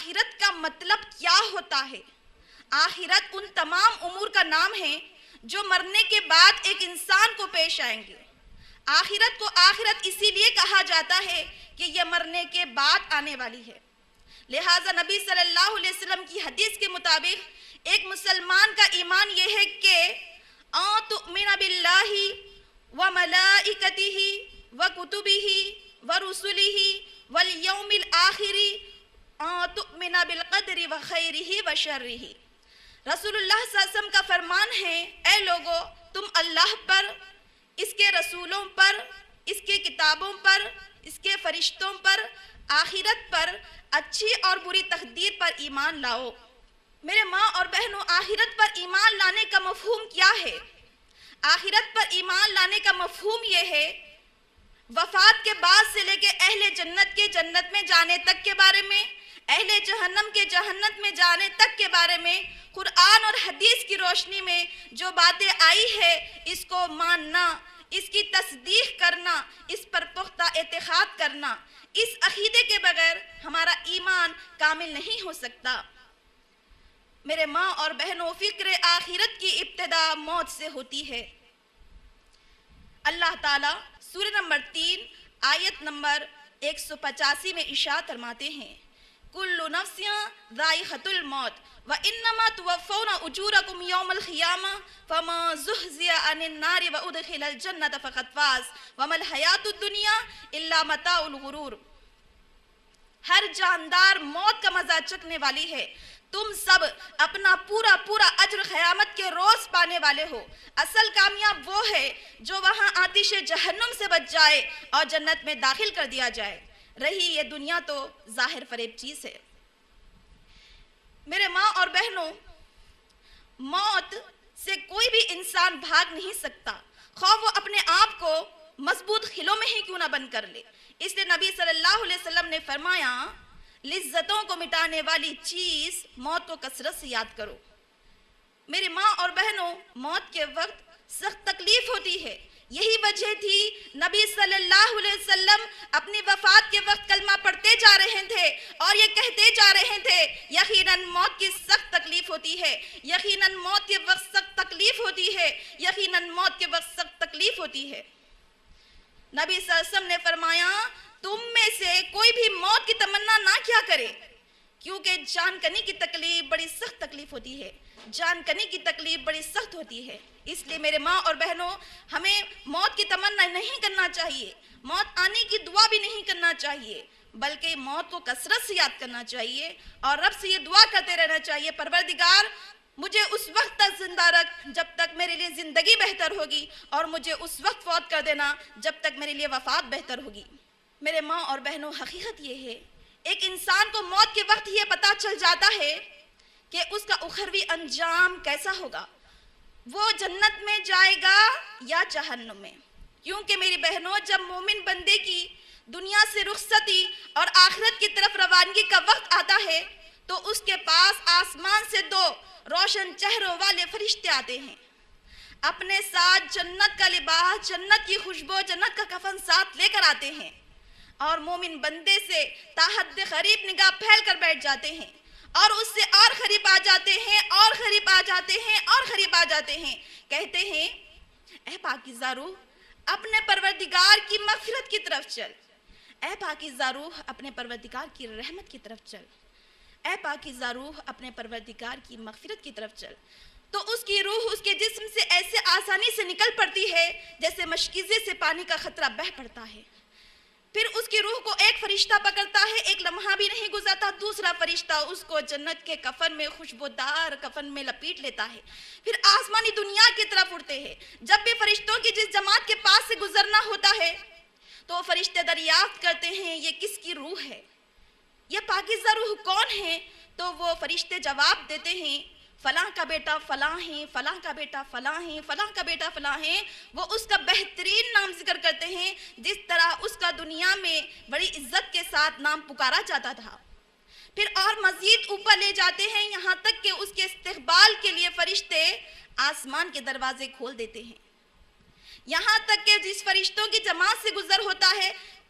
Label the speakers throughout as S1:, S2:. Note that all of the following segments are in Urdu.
S1: آخرت کا مطلب کیا ہوتا ہے؟ آخرت ان تمام امور کا نام ہے جو مرنے کے بعد ایک انسان کو پیش آئیں گے۔ آخرت کو آخرت اسی لیے کہا جاتا ہے کہ یہ مرنے کے بعد آنے والی ہے۔ لہٰذا نبی صلی اللہ علیہ وسلم کی حدیث کے مطابق ایک مسلمان کا ایمان یہ ہے کہ ان تؤمن باللہ وملائکتہ وکتبہ ورسلہ والیوم الآخر ان تؤمن بالقدر وخیرہ وشرہ۔ رسول اللہ صلی اللہ علیہ وسلم کا فرمان ہے، اے لوگو تم اللہ پر، اس کے رسولوں پر، اس کے کتابوں پر، اس کے فرشتوں پر، آخرت پر، اچھی اور بری تقدیر پر ایمان لاؤ۔ میرے ماں اور بہنوں، آخرت پر ایمان لانے کا مفہوم کیا ہے؟ آخرت پر ایمان لانے کا مفہوم یہ ہے وفات کے بعد سے لے کے اہل جنت کے جنت میں جانے تک کے بارے میں، اہل جہنم کے جہنم میں جانے تک کے بارے میں قرآن اور حدیث کی روشنی میں جو باتیں آئی ہے اس کو ماننا، اس کی تصدیق کرنا، اس پر پختہ اعتقاد کرنا۔ اس عقیدے کے بغیر ہمارا ایمان کامل نہیں ہو سکتا۔ میرے ماں اور بہنوں، فکر آخرت کی ابتدا موت سے ہوتی ہے۔ اللہ تعالیٰ سورہ نمبر 3 آیت نمبر 185 میں ارشاد فرماتے ہیں، کل نفس ذائقۃ الموت وانما توفون اجورکم یوم القیامہ فمن زحزح عن النار وادخل الجنۃ فقد فاز وما الحیاۃ الدنیا الا متاع الغرور۔ ہر جاندار موت کا مزہ چکھنے والی ہے، تم سب اپنا پورا اجر قیامت کے روز پانے والے ہو۔ اصل کامیاب وہ ہے جو وہاں آتش جہنم سے بچ جائے اور جنت میں داخل کر دیا جائے۔ رہی یہ دنیا تو ظاہر فریب چیز ہے۔ میرے ماں اور بہنوں، موت سے کوئی بھی انسان بھاگ نہیں سکتا، خواہ وہ اپنے آپ کو مضبوط قلعوں میں ہی کیوں نہ بند کر لے۔ اس لیے نبی صلی اللہ علیہ وسلم نے فرمایا، لذتوں کو مٹانے والی چیز موت کو کثرت سے یاد کرو۔ میری ماں اور بہنوں، موت کے وقت سخت تکلیف ہوتی ہے۔ یہی وجہ تھی نبی صلی اللہ علیہ وسلم اپنی وفات کے وقت کلمہ پڑھتے جا رہے تھے اور یہ کہتے جا رہے تھے، یقیناً موت کی سخت تکلیف ہوتی ہے، یقیناً موت کے وقت سخت تکلیف ہوتی ہے، یقیناً موت کے وقت سخت تکلیف ہوتی ہے۔ نبی صلی اللہ علیہ وسلم نے فرمایا، تم میں سے کوئی بھی موت کی تمنا نہ کیا کرے، کیونکہ جان کنی کی تکلیف بڑی سخت تکلیف ہوتی ہے، جان کنی کی تکلیف بڑی سخت ہوتی ہے۔ اس لیے میرے ماں اور بہنوں، ہمیں موت کی تمنا نہیں کرنا چاہیے، موت آنے کی دعا بھی نہیں کرنا چاہیے، بلکہ موت کو کثرت سے یاد کرنا چاہیے اور رب سے یہ دعا کرتے رہنا چاہیے، پروردگار مجھے اس وقت تک زندہ رکھ جب تک میرے لیے زندگی بہتر ہوگی، اور مجھے اس وقت فوت کر دینا جب تک میرے لیے وفات بہتر ہوگی۔ میرے ماں اور بہنوں، حقیقت یہ ہے، ایک انسان کو موت کے وقت یہ پتہ چل جاتا ہے کہ اس کا اخروی انجام کیسا ہوگا، وہ جنت میں جائے گا یا جہنم میں۔ کیونکہ میری بہنوں، جب مومن بندے کی دنیا سے رخصتی اور آخرت کی طرف روانگی کا وقت آتا ہے تو اس کے پاس آسمان سے دو روشن چہروں والے فرشتے آتے ہیں، اپنے ساتھ جنت کا لباس، جنت کی خوشبو، جنت کا کفن ساتھ لے کر آتے ہیں، اور مومن بندے سے تاحد قریب نگاہ پھیل کر بیٹھ جاتے ہیں، اور اس سے اور قریب آ جاتے ہیں، اور قریب آ جاتے ہیں، اور قریب آ جاتے ہیں، کہتے ہیں، اے پاکیزہ روح اپنے پروردگار کی مغفرت کی طرف چل، اے پاکیزہ روح اپنے پروردگار کی رحمت کی طرف چل، اے پاکیزہ روح اپنے پروردگار کی مغفرت کی طرف چل۔ تو اس کی روح اس کے جسم سے ایسے آسانی سے نکل پڑتی ہے جیسے مشکیزے سے پانی کا خطرہ بہہ پڑتا ہے۔ پھر اس کی روح کو ایک فرشتہ پکڑتا ہے، ایک لمحہ بھی نہیں گزرتا، دوسرا فرشتہ اس کو جنت کے کفن میں، خوشبودار کفن میں لپیٹ لیتا ہے۔ پھر آسمانی دنیا کی طرف اڑتے ہیں۔ جب بھی فرشتوں کی جس جماعت کے پاس سے گزرنا ہوتا ہے تو فرشتے دریافت کرتے ہیں، یہ کس کی روح ہے، یہ پاکیزہ روح کون ہے؟ تو وہ فرشتے جواب دیتے ہیں، فلاں کا بیٹا فلاں ہیں، فلاں کا بیٹا فلاں ہیں، فلاں کا بیٹا فلاں ہیں۔ وہ اس کا بہترین نام ذکر کرتے ہیں، جس طرح اس کا دنیا میں بڑی عزت کے ساتھ نام پکارا جاتا تھا۔ پھر اور مزید اوپر لے جاتے ہیں، یہاں تک کہ اس کے استقبال کے لیے فرشتے آسمان کے دروازے کھول دیتے ہیں۔ یہاں تک کہ جس فرشتوں کی جماعت سے گزر ہوتا ہے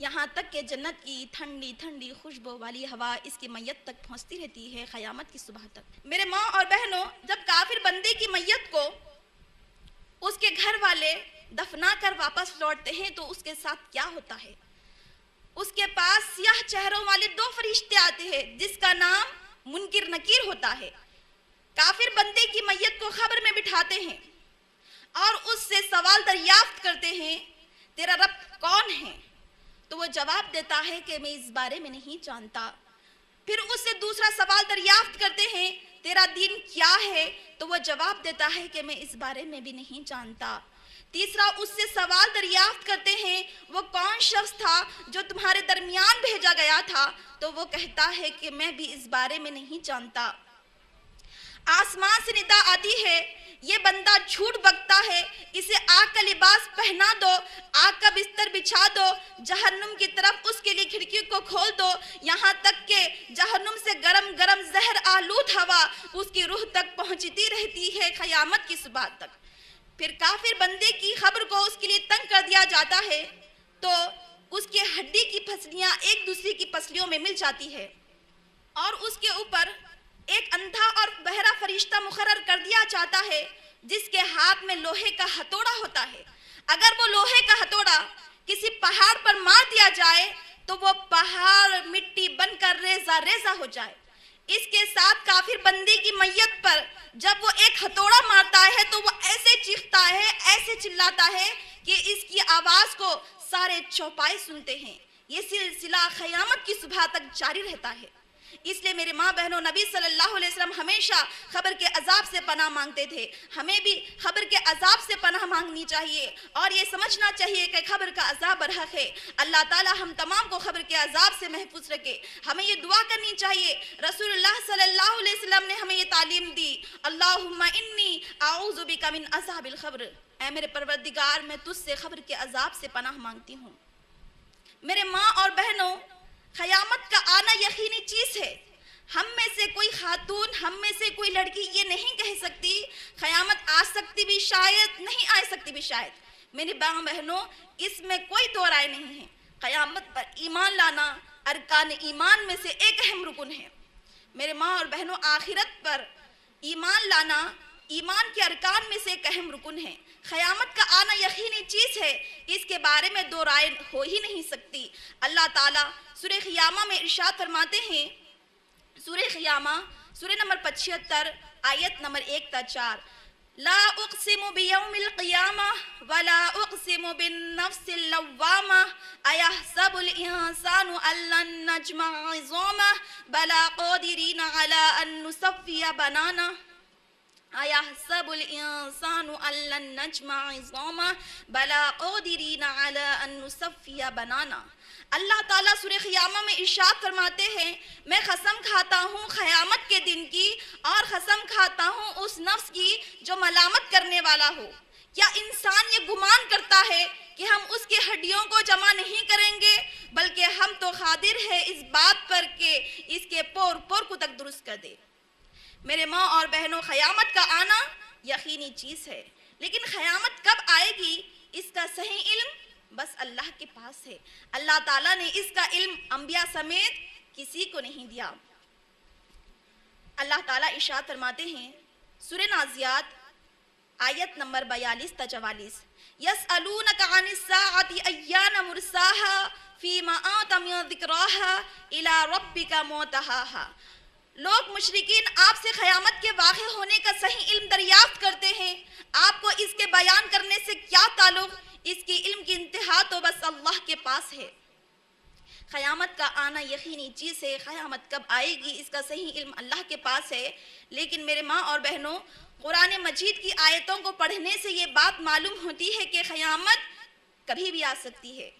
S1: یہاں تک کہ جنت کی ٹھنڈی ٹھنڈی خوشبو والی ہوا اس کی میت تک پہنچتی رہتی ہے قیامت کی صبح تک۔ میرے ماں اور بہنوں، جب کافر بندے کی میت کو اس کے گھر والے دفنا کر واپس لوٹتے ہیں تو اس کے ساتھ کیا ہوتا ہے؟ اس کے پاس سیاہ چہروں والے 2 فرشتے آتے ہیں جس کا نام منکر نکیر ہوتا ہے۔ کافر بندے کی میت کو قبر میں بٹھاتے ہیں اور اس سے سوال دریافت کرتے ہیں، تیرا رب کون ہے؟ تو وہ جواب دیتا ہے کہ میں اس بارے میں نہیں جانتا۔ پھر اس سے دوسرا سوال دریافت کرتے ہیں، تیرا دین کیا ہے؟ تو وہ جواب دیتا ہے کہ میں اس بارے میں بھی نہیں جانتا۔ تیسرا اس سے سوال دریافت کرتے ہیں، وہ کون شخص تھا جو تمہارے درمیان بھیجا گیا تھا؟ تو وہ کہتا ہے کہ میں بھی اس بارے میں نہیں جانتا۔ آسمان سے ندا آتی ہے، یہ بندہ جھوٹ بکتا ہے، اسے آگ کا لباس پہنا دو، آگ کا بستر بچھا دو، جہنم کی طرف اس کے لیے کھڑکی کو کھول دو، یہاں تک کہ جہنم سے گرم گرم زہر آلود ہوا اس کی روح تک پہنچتی رہتی ہے قیامت کی صبح تک۔ پھر کافر بندے کی قبر کو اس کے لیے تنگ کر دیا جاتا ہے تو اس کی ہڈی کی پسلیاں ایک دوسرے کی پسلیوں میں مل جاتی ہے اور اس کے اوپر ایک اندھا اور بہرا فرشتہ مقرر کر دیا جاتا ہے جس کے ہاتھ میں لوہے کا ہتھوڑا ہوتا ہے۔ اگر وہ لوہے کا ہتھوڑا کسی پہاڑ پر مار دیا جائے تو وہ پہاڑ مٹی بن کر ریزہ ریزہ ہو جائے۔ اس کے ساتھ کافر بندے کی میت پر جب وہ ایک ہتھوڑا مارتا ہے تو وہ ایسے چیختا ہے، ایسے چلاتا ہے کہ اس کی آواز کو سارے چوپائے سنتے ہیں۔ یہ سلسلہ قیامت کی صبح تک جاری رہتا ہے۔ اس لیے میرے ماں بہنوں، نبی صلی اللہ علیہ وسلم ہمیشہ قبر کے عذاب سے پناہ مانگتے تھے۔ ہمیں بھی قبر کے عذاب سے پناہ مانگنی چاہیے اور یہ سمجھنا چاہیے کہ قبر کا عذاب برحق ہے۔ اللہ تعالی ہم تمام کو قبر کے عذاب سے محفوظ رکھے۔ ہمیں یہ دعا کرنی چاہیے، رسول اللہ صلی اللہ علیہ وسلم نے ہمیں یہ تعلیم دی، اللہم انی اعوذ بک من عذاب القبر، اے میرے پروردگار میں تجھ سے قبر کے عذاب سے پناہ مانگتی ہوں۔ میرے ماں اور بہنوں، قیامت کا آنا یقینی چیز ہے۔ ہم میں سے کوئی خاتون، ہم میں سے کوئی لڑکی یہ نہیں کہہ سکتی قیامت آ سکتی بھی شاید، نہیں آ سکتی بھی شاید۔ میری ماں بہنوں، اس میں کوئی دو رائے نہیں ہے۔ قیامت پر ایمان لانا ارکان ایمان میں سے ایک اہم رکن ہے۔ میرے ماں اور بہنوں، آخرت پر ایمان لانا ایمان کے ارکان میں سے ایک اہم رکن ہے۔ قیامت کا آنا یقینی چیز ہے، اس کے بارے میں دو رائے ہو ہی نہیں سکتی۔ اللہ تعالیٰ سورہ قیامہ میں ارشاد فرماتے ہیں، سورہ قیامہ سورہ نمبر 75 آیت نمبر 1 تا 4، لا اقسم بیوم القیامہ ولا اقسم بالنفس اللوامہ ایحسب الانسان ان لن نجمع عظامہ بلا قادرین علی ان نسوی بنانہ ایحسب الانسان ان لن نجمع عظامہ بلا قادرین علی ان نسوی بنانہ۔ اللہ تعالیٰ سورہ قیامہ میں ارشاد فرماتے ہیں، میں قسم کھاتا ہوں قیامت کے دن کی اور قسم کھاتا ہوں اس نفس کی جو ملامت کرنے والا ہو۔ کیا انسان یہ گمان کرتا ہے کہ ہم اس کی ہڈیوں کو جمع نہیں کریں گے، بلکہ ہم تو قادر ہے اس بات پر کہ اس کے پور پور کو تک درست کر دے۔ میرے ماں اور بہنوں، قیامت کا آنا یقینی چیز ہے، لیکن قیامت کب آئے گی اس کا صحیح علم بس اللہ کے پاس ہے۔ اللہ تعالیٰ نے اس کا علم انبیاء سمیت کسی کو نہیں دیا۔ اللہ تعالیٰ ارشاد فرماتے ہیں سورہ نازیات آیت نمبر 42 تا 44، یسألونک عن الساعۃ ایان مرساہا فیما آنت من ذکراہا الی ربک منتہاہا۔ لوگ مشرکین آپ سے قیامت کے واقع ہونے کا صحیح علم دریافت کرتے ہیں، آپ کو اس کے بیان کرنے سے کیا تعلق؟ اس کی علم کی انتہا تو بس اللہ کے پاس ہے۔ قیامت کا آنا یقینی چیز ہے، قیامت کب آئے گی اس کا صحیح علم اللہ کے پاس ہے، لیکن میرے ماں اور بہنوں، قرآن مجید کی آیتوں کو پڑھنے سے یہ بات معلوم ہوتی ہے کہ قیامت کبھی بھی آ سکتی ہے۔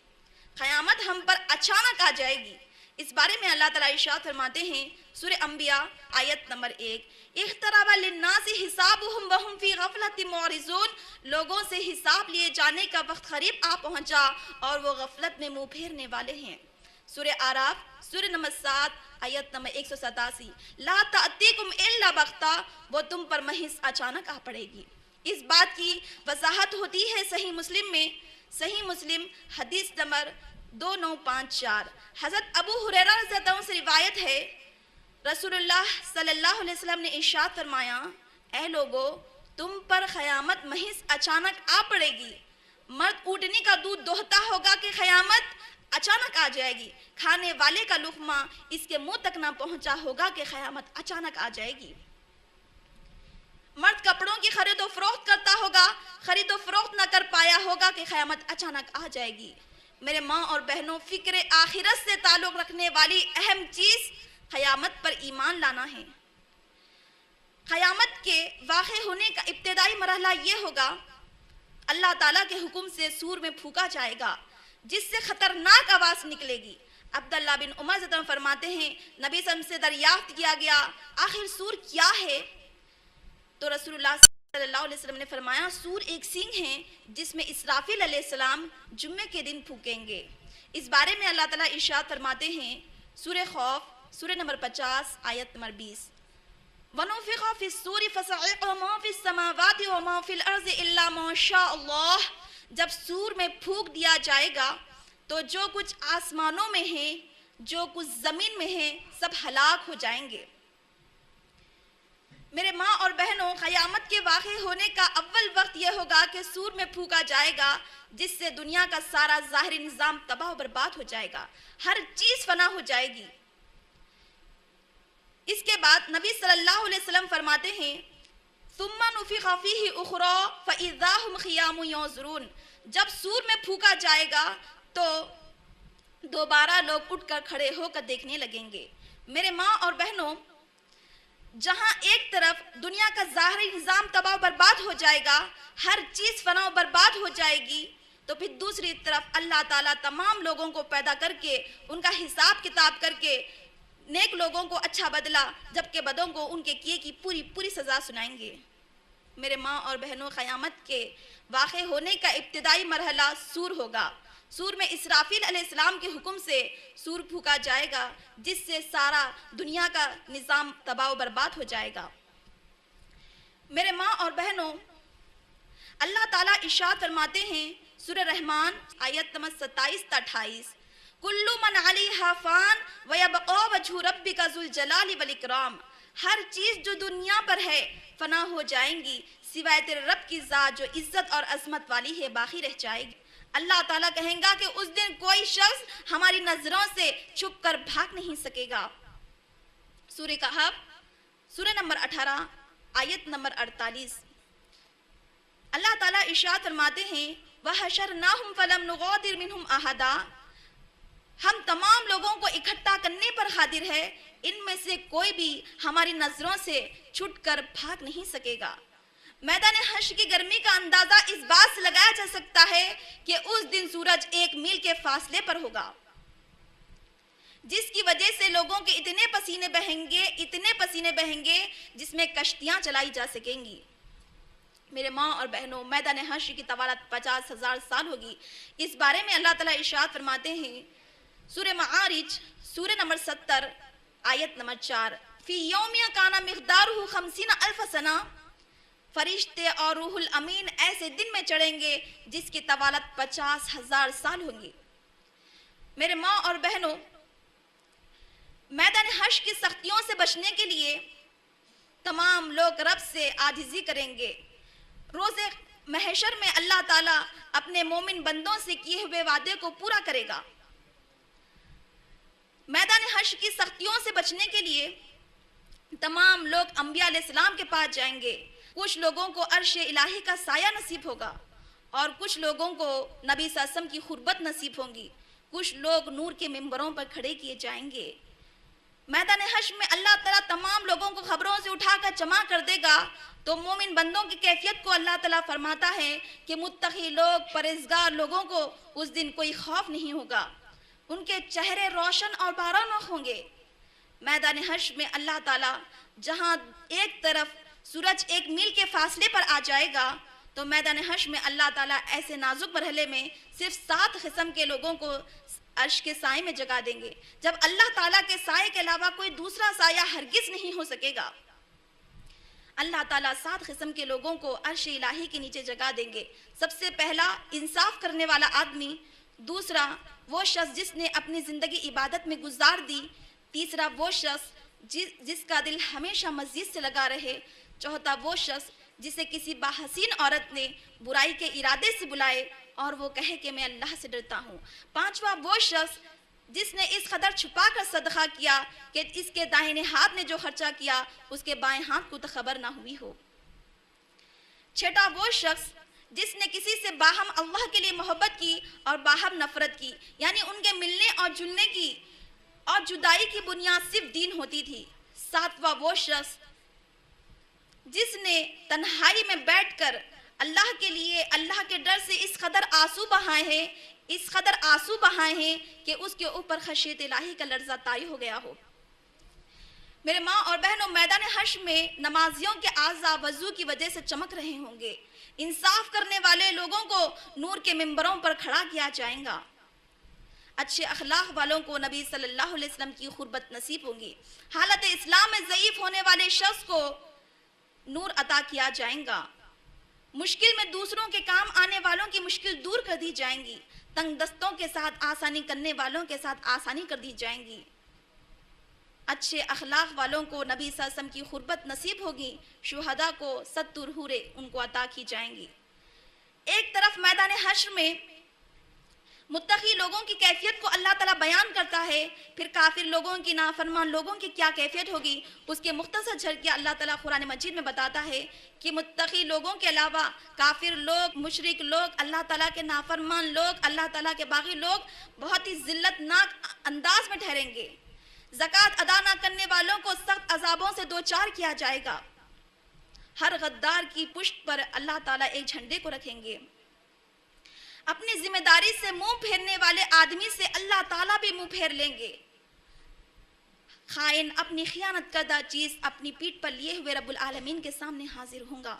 S1: قیامت ہم پر اچانک آ جائے گی۔ اس بارے میں اللہ تعالیٰ ارشاد فرماتے ہیں سورہ انبیاء آیت نمبر 1، اقترب للناس حسابهم وهم فی غفلۃ معرضون، لوگوں سے حساب لیے جانے کا وقت قریب آ پہنچا اور وہ غفلت میں منہ پھیرنے والے ہیں۔ سورہ اعراف سورہ نمبر 7 آیت نمبر 187، لا تأتیکم الا بغتہ، وہ تم پر محض اچانک آ پڑے گی۔ اس بات کی وضاحت ہوتی ہے صحیح مسلم میں، صحیح مسلم حدیث نمبر 2954۔ حضرت ابو ہریرہ رضی اللہ عنہ سے روایت ہے، رسول اللہ صلی اللہ علیہ وسلم نے ارشاد فرمایا، اے لوگو، تم پر قیامت محض اچانک آ پڑے گی۔ مرد اونٹنی کا دودھ دوہتا ہوگا کہ قیامت اچانک آ جائے گی، کھانے والے کا لقمہ اس کے منہ تک نہ پہنچا ہوگا کہ قیامت اچانک آ جائے گی۔ مرد کپڑوں کی خرید و فروخت کرتا ہوگا، خرید و فروخت نہ کر پایا ہوگا کہ قیامت اچانک آ جائے گی۔ میرے ماں اور بہنوں، فکر آخرت سے تعلق رکھنے والی اہم چیز قیامت پر ایمان لانا ہے۔ قیامت کے واقع ہونے کا ابتدائی مرحلہ یہ ہوگا، اللہ تعالیٰ کے حکم سے سور میں پھونکا جائے گا، جس سے خطرناک آواز نکلے گی۔ عبداللہ بن عمر رضی اللہ عنہ فرماتے ہیں، نبی صلی اللہ علیہ وسلم سے دریافت کیا گیا، آخر سور کیا ہے؟ تو رسول اللہ صلی اللہ علیہ وسلم نے فرمایا، سور ایک سینگ ہے جس میں اسرافیل علیہ السلام جمعے کے دن پھونکیں گے۔ اس بارے میں اللہ تعالیٰ ارشاد فرماتے ہیں، سورہ خوف، سورہ نمبر 50 آیت نمبر 20، وَنُفِخَ فِي الصُّورِ فَصَعِقَ مَا فِي السَّمَاوَاتِ وَمَا فِي الْأَرْضِ إِلَّا مَا شَاءَ اللَّهُ۔ جب سور میں پھونک دیا جائے گا تو جو کچھ آسمانوں میں ہے، جو کچھ زمین میں ہے، سب ہلاک ہو جائیں گے۔ میرے ماں اور بہنوں، قیامت کے واقع ہونے کا اول وقت یہ ہوگا کہ سور میں پھونکا جائے گا، جس سے دنیا کا سارا ظاہری نظام تباہ و برباد ہو جائے گا، ہر چیز فنا ہو جائے گی۔ اس کے بعد نبی صلی اللہ علیہ وسلم فرماتے ہیں، ثم نفخ فیہ اخری فاذا هم قیام ینظرون۔ جب سور میں پھونکا جائے گا تو دوبارہ لوگ اٹھ کر کھڑے ہو کر دیکھنے لگیں گے۔ میرے ماں اور بہنوں، جہاں ایک طرف دنیا کا ظاہری نظام تباہ و برباد ہو جائے گا، ہر چیز فنا و برباد ہو جائے گی، تو پھر دوسری طرف اللہ تعالیٰ تمام لوگوں کو پیدا کر کے ان کا حساب کتاب کر کے نیک لوگوں کو اچھا بدلہ، جبکہ بدوں کو ان کے کیے کی پوری سزا سنائیں گے۔ میرے ماں اور بہنوں، قیامت کے واقع ہونے کا ابتدائی مرحلہ سور ہوگا۔ سور میں اسرافیل علیہ السلام کے حکم سے سور پھونکا جائے گا، جس سے سارا دنیا کا نظام تباہ و برباد ہو جائے گا۔ میرے ماں اور بہنوں، اللہ تعالیٰ ارشاد فرماتے ہیں، سورہ رحمان آیت نمبر 27-28، کل من علیہا فان ویبقا وجہ ربک ذو الجلال والاکرام۔ ہر چیز جو دنیا پر ہے فنا ہو جائیں گی، سوائے تیرے رب کی ذات جو عزت اور عظمت والی ہے باقی رہ جائے گی۔ اللہ تعالیٰ کہیں گا کہ اس دن کوئی شخص ہماری نظروں سے چھپ کر بھاگ نہیں سکے گا۔ سورہ کہف، سورہ نمبر 18 آیت نمبر 48، اللہ تعالیٰ ارشاد فرماتے ہیں، وَحَشَرْنَاهُمْ فَلَمْ نُغَادِرْ مِنْهُمْ أَحَدًا۔ ہم تمام لوگوں کو اکٹھا کرنے پر قادر ہے، ان میں سے کوئی بھی ہماری نظروں سے چھٹ کر بھاگ نہیں سکے گا۔ میدان حشر کی گرمی کا اندازہ اس بات سے لگایا جا سکتا ہے کہ اس دن سورج 1 میل کے فاصلے پر ہوگا، جس کی وجہ سے لوگوں کے اتنے پسینے بہیں گے جس میں کشتیاں چلائی جا سکیں گی۔ میرے ماں اور بہنوں، میدان حشر کی طوالت 50,000 سال ہوگی۔ اس بارے میں اللہ تعالیٰ ارشاد فرماتے ہیں، سورہ معارج، سورہ نمبر 70 آیت نمبر 4، فی یوم کان مقدارہ 50,000 سنہ۔ فرشتے اور روح الامین ایسے دن میں چڑھیں گے جس کی طوالت 50,000 سال ہوں گی۔ میرے ماں اور بہنوں، میدان حشر کی سختیوں سے بچنے کے لیے تمام لوگ رب سے عاجزی کریں گے۔ روز محشر میں اللہ تعالیٰ اپنے مومن بندوں سے کیے ہوئے وعدے کو پورا کرے گا۔ میدان حشر کی سختیوں سے بچنے کے لیے تمام لوگ انبیاء علیہ السلام کے پاس جائیں گے۔ کچھ لوگوں کو عرش الہی کا سایہ نصیب ہوگا اور کچھ لوگوں کو نبی صلی اللہ علیہ وسلم کی قربت نصیب ہوگی۔ کچھ لوگ نور کے ممبروں پر کھڑے کیے جائیں گے۔ میدان حشر میں اللہ تعالیٰ تمام لوگوں کو خبروں سے اٹھا کر جمع کر دے گا، تو مومن بندوں کی کیفیت کو اللہ تعالیٰ فرماتا ہے کہ متقی لوگ، پرہیزگار لوگوں کو اس دن کوئی خوف نہیں ہوگا، ان کے چہرے روشن اور بارونق ہوں گے۔ میدان حشر میں اللہ تعالیٰ جہاں ایک طرف سورج 1 میل کے فاصلے پر آ جائے گا، تو میدان حشر میں اللہ تعالیٰ ایسے نازک مرحلے میں صرف 7 قسم کے لوگوں کو عرش کے سائے میں جگا دیں گے، جب اللہ تعالیٰ کے سائے کے علاوہ کوئی دوسرا سایہ ہرگز نہیں ہو سکے گا۔ اللہ تعالیٰ 7 قسم کے لوگوں کو عرش الہی کے نیچے جگا دیں گے۔ سب سے پہلا انصاف کرنے والا آدمی، دوسرا وہ شخص جس نے اپنی زندگی عبادت میں گزار دی، تیسرا وہ شخص جس کا دل ہمیشہ مسجد سے لگا رہے، چوتھا وہ شخص جسے کسی باحسین عورت نے برائی کے ارادے سے بلائے اور وہ کہے کہ میں اللہ سے ڈرتا ہوں، پانچواں وہ شخص جس نے اس قدر چھپا کر صدقہ کیا کہ اس کے دائیں ہاتھ نے جو خرچہ کیا اس کے بائیں ہاتھ کو تو خبر نہ ہوئی ہو، چھٹا وہ شخص جس نے کسی سے باہم اللہ کے لیے محبت کی اور باہم نفرت کی، یعنی ان کے ملنے اور جلنے کی اور جدائی کی بنیاد صرف دین ہوتی تھی، ساتواں وہ شخص جس نے تنہائی میں بیٹھ کر اللہ کے لیے اللہ کے ڈر سے اس قدر آنسو بہائے ہیں کہ اس کے اوپر خشیت الہی کا لرزہ طاری ہو گیا ہو۔ میرے ماں اور بہنوں، میدان حشر میں نمازیوں کے اعضاء وضو کی وجہ سے چمک رہے ہوں گے، انصاف کرنے والے لوگوں کو نور کے منبروں پر کھڑا کیا جائے گا، اچھے اخلاق والوں کو نبی صلی اللہ علیہ وسلم کی قربت نصیب ہوگی، حالت اسلام میں ضعیف ہونے والے شخص کو نور عطا کیا جائے گا، مشکل میں دوسروں کے کام آنے والوں کی مشکل دور کر دی جائیں گی، تنگ دستوں کے ساتھ آسانی کرنے والوں کے ساتھ آسانی کر دی جائیں گی، اچھے اخلاق والوں کو نبی صلی اللہ علیہ وسلم کی قربت نصیب ہوگی، شہداء کو 70 حوریں ان کو عطا کی جائیں گی۔ ایک طرف میدان حشر میں متقی لوگوں کی کیفیت کو اللہ تعالیٰ بیان کرتا ہے، پھر کافر لوگوں کی، نافرمان لوگوں کی کیا کیفیت ہوگی اس کے مختصر جھلکیاں اللہ تعالیٰ قرآن مجید میں بتاتا ہے کہ متقی لوگوں کے علاوہ کافر لوگ، مشرک لوگ، اللہ تعالیٰ کے نافرمان لوگ، اللہ تعالیٰ کے باغی لوگ بہت ہی ذلت ناک انداز میں ٹھہریں گے، زکوٰۃ ادا نہ کرنے والوں کو سخت عذابوں سے دوچار کیا جائے گا، ہر غدار کی پشت پر اللہ تعالیٰ ایک جھنڈے کو رکھیں گے، اپنی ذمہ داری سے منہ پھیرنے والے آدمی سے اللہ تعالیٰ بھی منہ پھیر لیں گے، خائن اپنی خیانت کردہ چیز اپنی پیٹھ پر لیے ہوئے رب العالمین کے سامنے حاضر ہوں گا،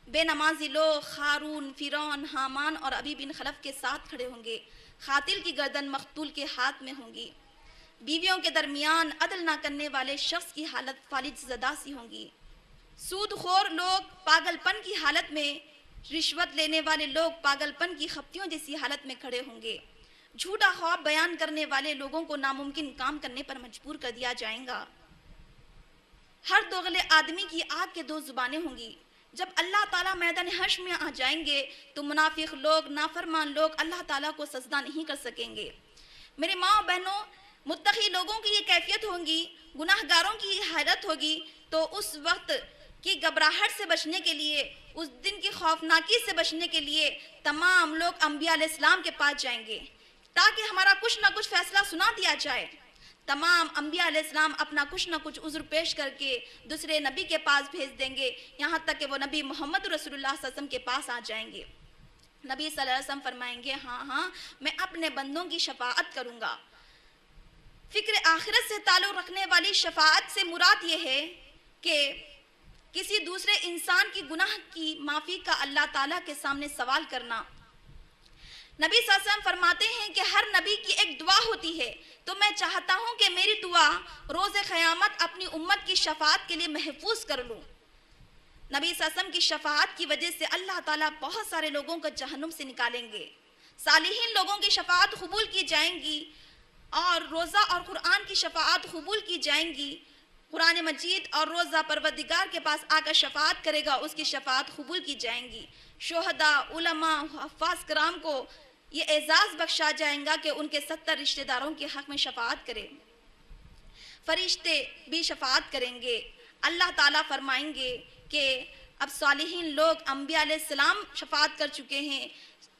S1: بے نمازی لوگ قارون، فرعون، حامان اور ابی بن خلف کے ساتھ کھڑے ہوں گے، قاتل کی گردن مقتول کے ہاتھ میں ہوں گی، بیویوں کے درمیان عدل نہ کرنے والے شخص کی حالت فالج زدہ سی ہوں گی، سود خور لوگ پاگل پن کی حالت میں، رشوت لینے والے لوگ پاگل پن کی خپتیوں جیسی حالت میں کھڑے ہوں گے، جھوٹا خواب بیان کرنے والے لوگوں کو ناممکن کام کرنے پر مجبور کر دیا جائے گا، ہر دوغلے آدمی کی آگ کے 2 زبانیں ہوں گی، جب اللہ تعالیٰ میدان حشر میں آ جائیں گے تو منافق لوگ، نافرمان لوگ اللہ تعالیٰ کو سجدہ نہیں کر سکیں گے۔ میرے ماں اور بہنوں، متقی لوگوں کی یہ کیفیت ہوگی، گناہ گاروں کی یہ حالت ہوگی، تو اس وقت کی گھبراہٹ سے بچنے کے لیے، اس دن کی خوفناکی سے بچنے کے لیے تمام لوگ انبیاء علیہ السلام کے پاس جائیں گے تاکہ ہمارا کچھ نہ کچھ فیصلہ سنا دیا جائے، تمام انبیاء علیہ السلام اپنا کچھ نہ کچھ عذر پیش کر کے دوسرے نبی کے پاس بھیج دیں گے، یہاں تک کہ وہ نبی محمد رسول اللہ صلی اللہ علیہ وسلم کے پاس آ جائیں گے، نبی صلی اللہ علیہ وسلم فرمائیں گے ہاں میں اپنے بندوں کی شفاعت کروں گا۔ فکر آخرت سے تعلق رکھنے والی شفاعت سے مراد یہ ہے کہ کسی دوسرے انسان کی گناہ کی معافی کا اللہ تعالیٰ کے سامنے سوال کرنا۔ نبی صلی اللہ علیہ وسلم فرماتے ہیں کہ ہر نبی کی ایک دعا ہوتی ہے، تو میں چاہتا ہوں کہ میری دعا روز قیامت اپنی امت کی شفاعت کے لیے محفوظ کر لوں۔ نبی صلی اللہ علیہ وسلم کی شفاعت کی وجہ سے اللہ تعالیٰ بہت سارے لوگوں کو جہنم سے نکالیں گے، صالحین لوگوں کی شفاعت قبول کی جائیں گی اور روزہ اور قرآن کی شفاعت قبول کی جائیں گی، قرآن مجید اور روزہ پروردگار کے پاس آ کر شفاعت کرے گا، اس کی شفاعت قبول کی جائیں گی، شہداء، علماء، حفاظ کرام کو یہ اعزاز بخشا جائیں گا کہ ان کے 70 رشتہ داروں کے حق میں شفاعت کریں، فرشتے بھی شفاعت کریں گے، اللہ تعالیٰ فرمائیں گے کہ اب صالحین لوگ، انبیاء علیہ السلام شفاعت کر چکے ہیں،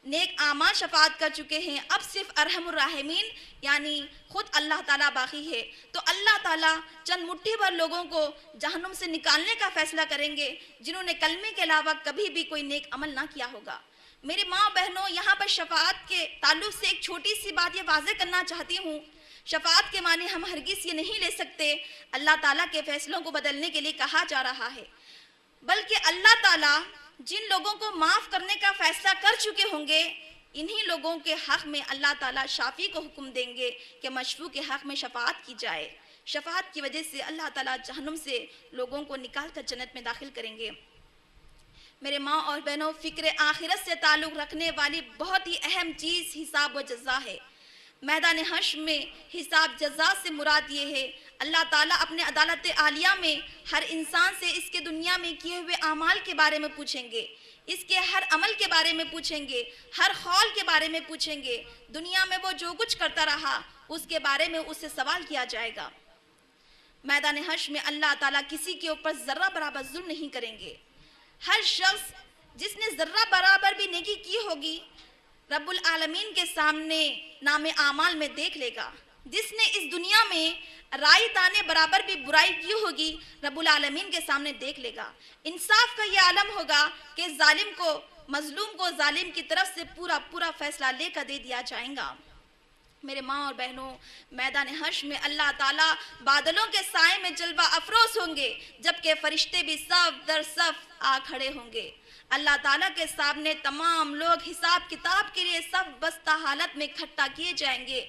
S1: نیک اعمال شفاعت کر چکے ہیں، اب صرف ارحم الراحمین یعنی خود اللہ تعالیٰ باقی ہے، تو اللہ تعالیٰ چند مٹھی بھر لوگوں کو جہنم سے نکالنے کا فیصلہ کریں گے جنہوں نے کلمے کے علاوہ کبھی بھی کوئی نیک عمل نہ کیا ہوگا۔ میرے ماں بہنوں، یہاں پر شفاعت کے تعلق سے ایک چھوٹی سی بات یہ واضح کرنا چاہتی ہوں، شفاعت کے معنی ہم ہرگز یہ نہیں لے سکتے اللہ تعالیٰ کے فیصلوں کو بدلنے کے لیے کہا جا رہا ہے، بلکہ اللہ تعالیٰ جن لوگوں کو معاف کرنے کا فیصلہ کر چکے ہوں گے انہی لوگوں کے حق میں اللہ تعالیٰ شافی کو حکم دیں گے کہ مشفوع کے حق میں شفاعت کی جائے، شفاعت کی وجہ سے اللہ تعالیٰ جہنم سے لوگوں کو نکال کر جنت میں داخل کریں گے۔ میرے ماں اور بہنوں، فکر آخرت سے تعلق رکھنے والی بہت ہی اہم چیز حساب و جزا ہے۔ میدان حشر میں حساب جزا سے مراد یہ ہے، اللہ تعالیٰ اپنے عدالت عالیہ میں ہر انسان سے اس کے دنیا میں کیے ہوئے اعمال کے بارے میں پوچھیں گے، اس کے ہر عمل کے بارے میں پوچھیں گے، ہر قول کے بارے میں پوچھیں گے۔ دنیا میں وہ جو کچھ کرتا رہا اس کے بارے میں اس سے سوال کیا جائے گا۔ میدان حشر میں اللہ تعالیٰ کسی کے اوپر ذرہ برابر ظلم نہیں کریں گے۔ ہر شخص جس نے ذرہ برابر بھی نیکی کی ہوگی رب العالمین کے سامنے نام اعمال میں دیکھ لے گا۔ جس نے اس دنیا میں رائی دانے برابر بھی برائی کی ہوگی رب العالمین کے سامنے دیکھ لے گا۔ انصاف کا یہ عالم ہوگا کہ ظالم کو، مظلوم کو ظالم کی طرف سے پورا فیصلہ لے کر دے دیا جائے گا۔ میرے ماں اور بہنوں، میدان حشر میں اللہ تعالیٰ بادلوں کے سائے میں جلوہ افروز ہوں گے، جبکہ فرشتے بھی صف در صف آ کھڑے ہوں گے۔ اللہ تعالیٰ کے سامنے تمام لوگ حساب کتاب کے لیے صف بستہ حالت میں اکٹھا کیے جائیں گے۔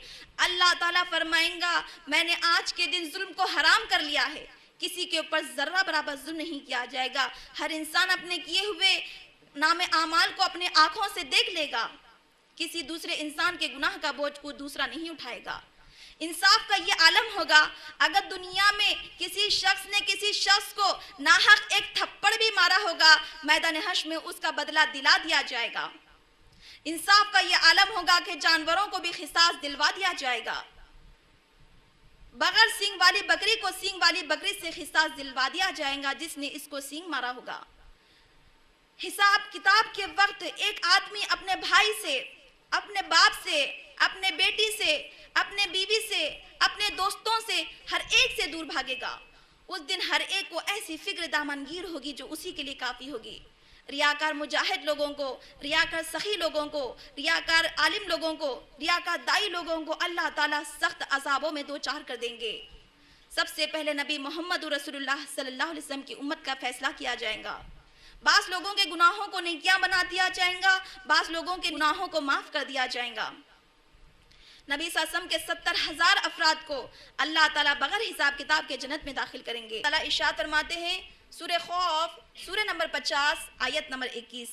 S1: اللہ تعالیٰ فرمائیں گا، میں نے آج کے دن ظلم کو حرام کر لیا ہے، کسی کے اوپر ذرہ برابر ظلم نہیں کیا جائے گا۔ ہر انسان اپنے کیے ہوئے نام اعمال کو اپنے آنکھوں سے دیکھ لے گا۔ کسی دوسرے انسان کے گناہ کا بوجھ کوئی دوسرا نہیں اٹھائے گا۔ انصاف کا یہ عالم ہوگا، اگر دنیا میں کسی شخص نے کسی شخص کو ناحق ایک تھپڑ بھی مارا ہوگا، میدان حشر میں اس کا بدلہ دلا دیا جائے گا۔ انصاف کا یہ عالم ہوگا کہ جانوروں کو بھی قصاص دلوا دیا جائے گا۔ بغیر سینگ والی بکری کو سینگ والی بکری سے قصاص دلوا دیا جائے گا جس نے اس کو سینگ مارا ہوگا۔ حساب کتاب کے وقت ایک آدمی اپنے بھائی سے، اپنے باپ سے، اپنے بیٹی سے، اپنے بیوی سے، اپنے دوستوں سے، ہر ایک سے دور بھاگے گا۔ اس دن ہر ایک کو ایسی فکر دامنگیر ہوگی جو اسی کے لیے کافی ہوگی۔ ریاکار مجاہد لوگوں کو، ریاکار سخی لوگوں کو، ریاکار عالم لوگوں کو، ریاکار دائی لوگوں کو اللہ تعالیٰ سخت عذابوں میں دوچار کر دیں گے۔ سب سے پہلے نبی محمد رسول اللہ صلی اللہ علیہ وسلم کی امت کا فیصلہ کیا جائے گا۔ بعض لوگوں کے گناہوں کو نیکیاں بنا دیا جائے گا، بعض لوگوں کے گناہوں کو معاف کر دیا جائے گا۔ نبی صلی اللہ علیہ وسلم کے 70,000 افراد کو اللہ تعالیٰ بغیر حساب کتاب کے جنت میں داخل کریں گے۔ اللہ ارشاد فرماتے ہیں سورہ خوف، سورہ نمبر 50 آیت نمبر 21،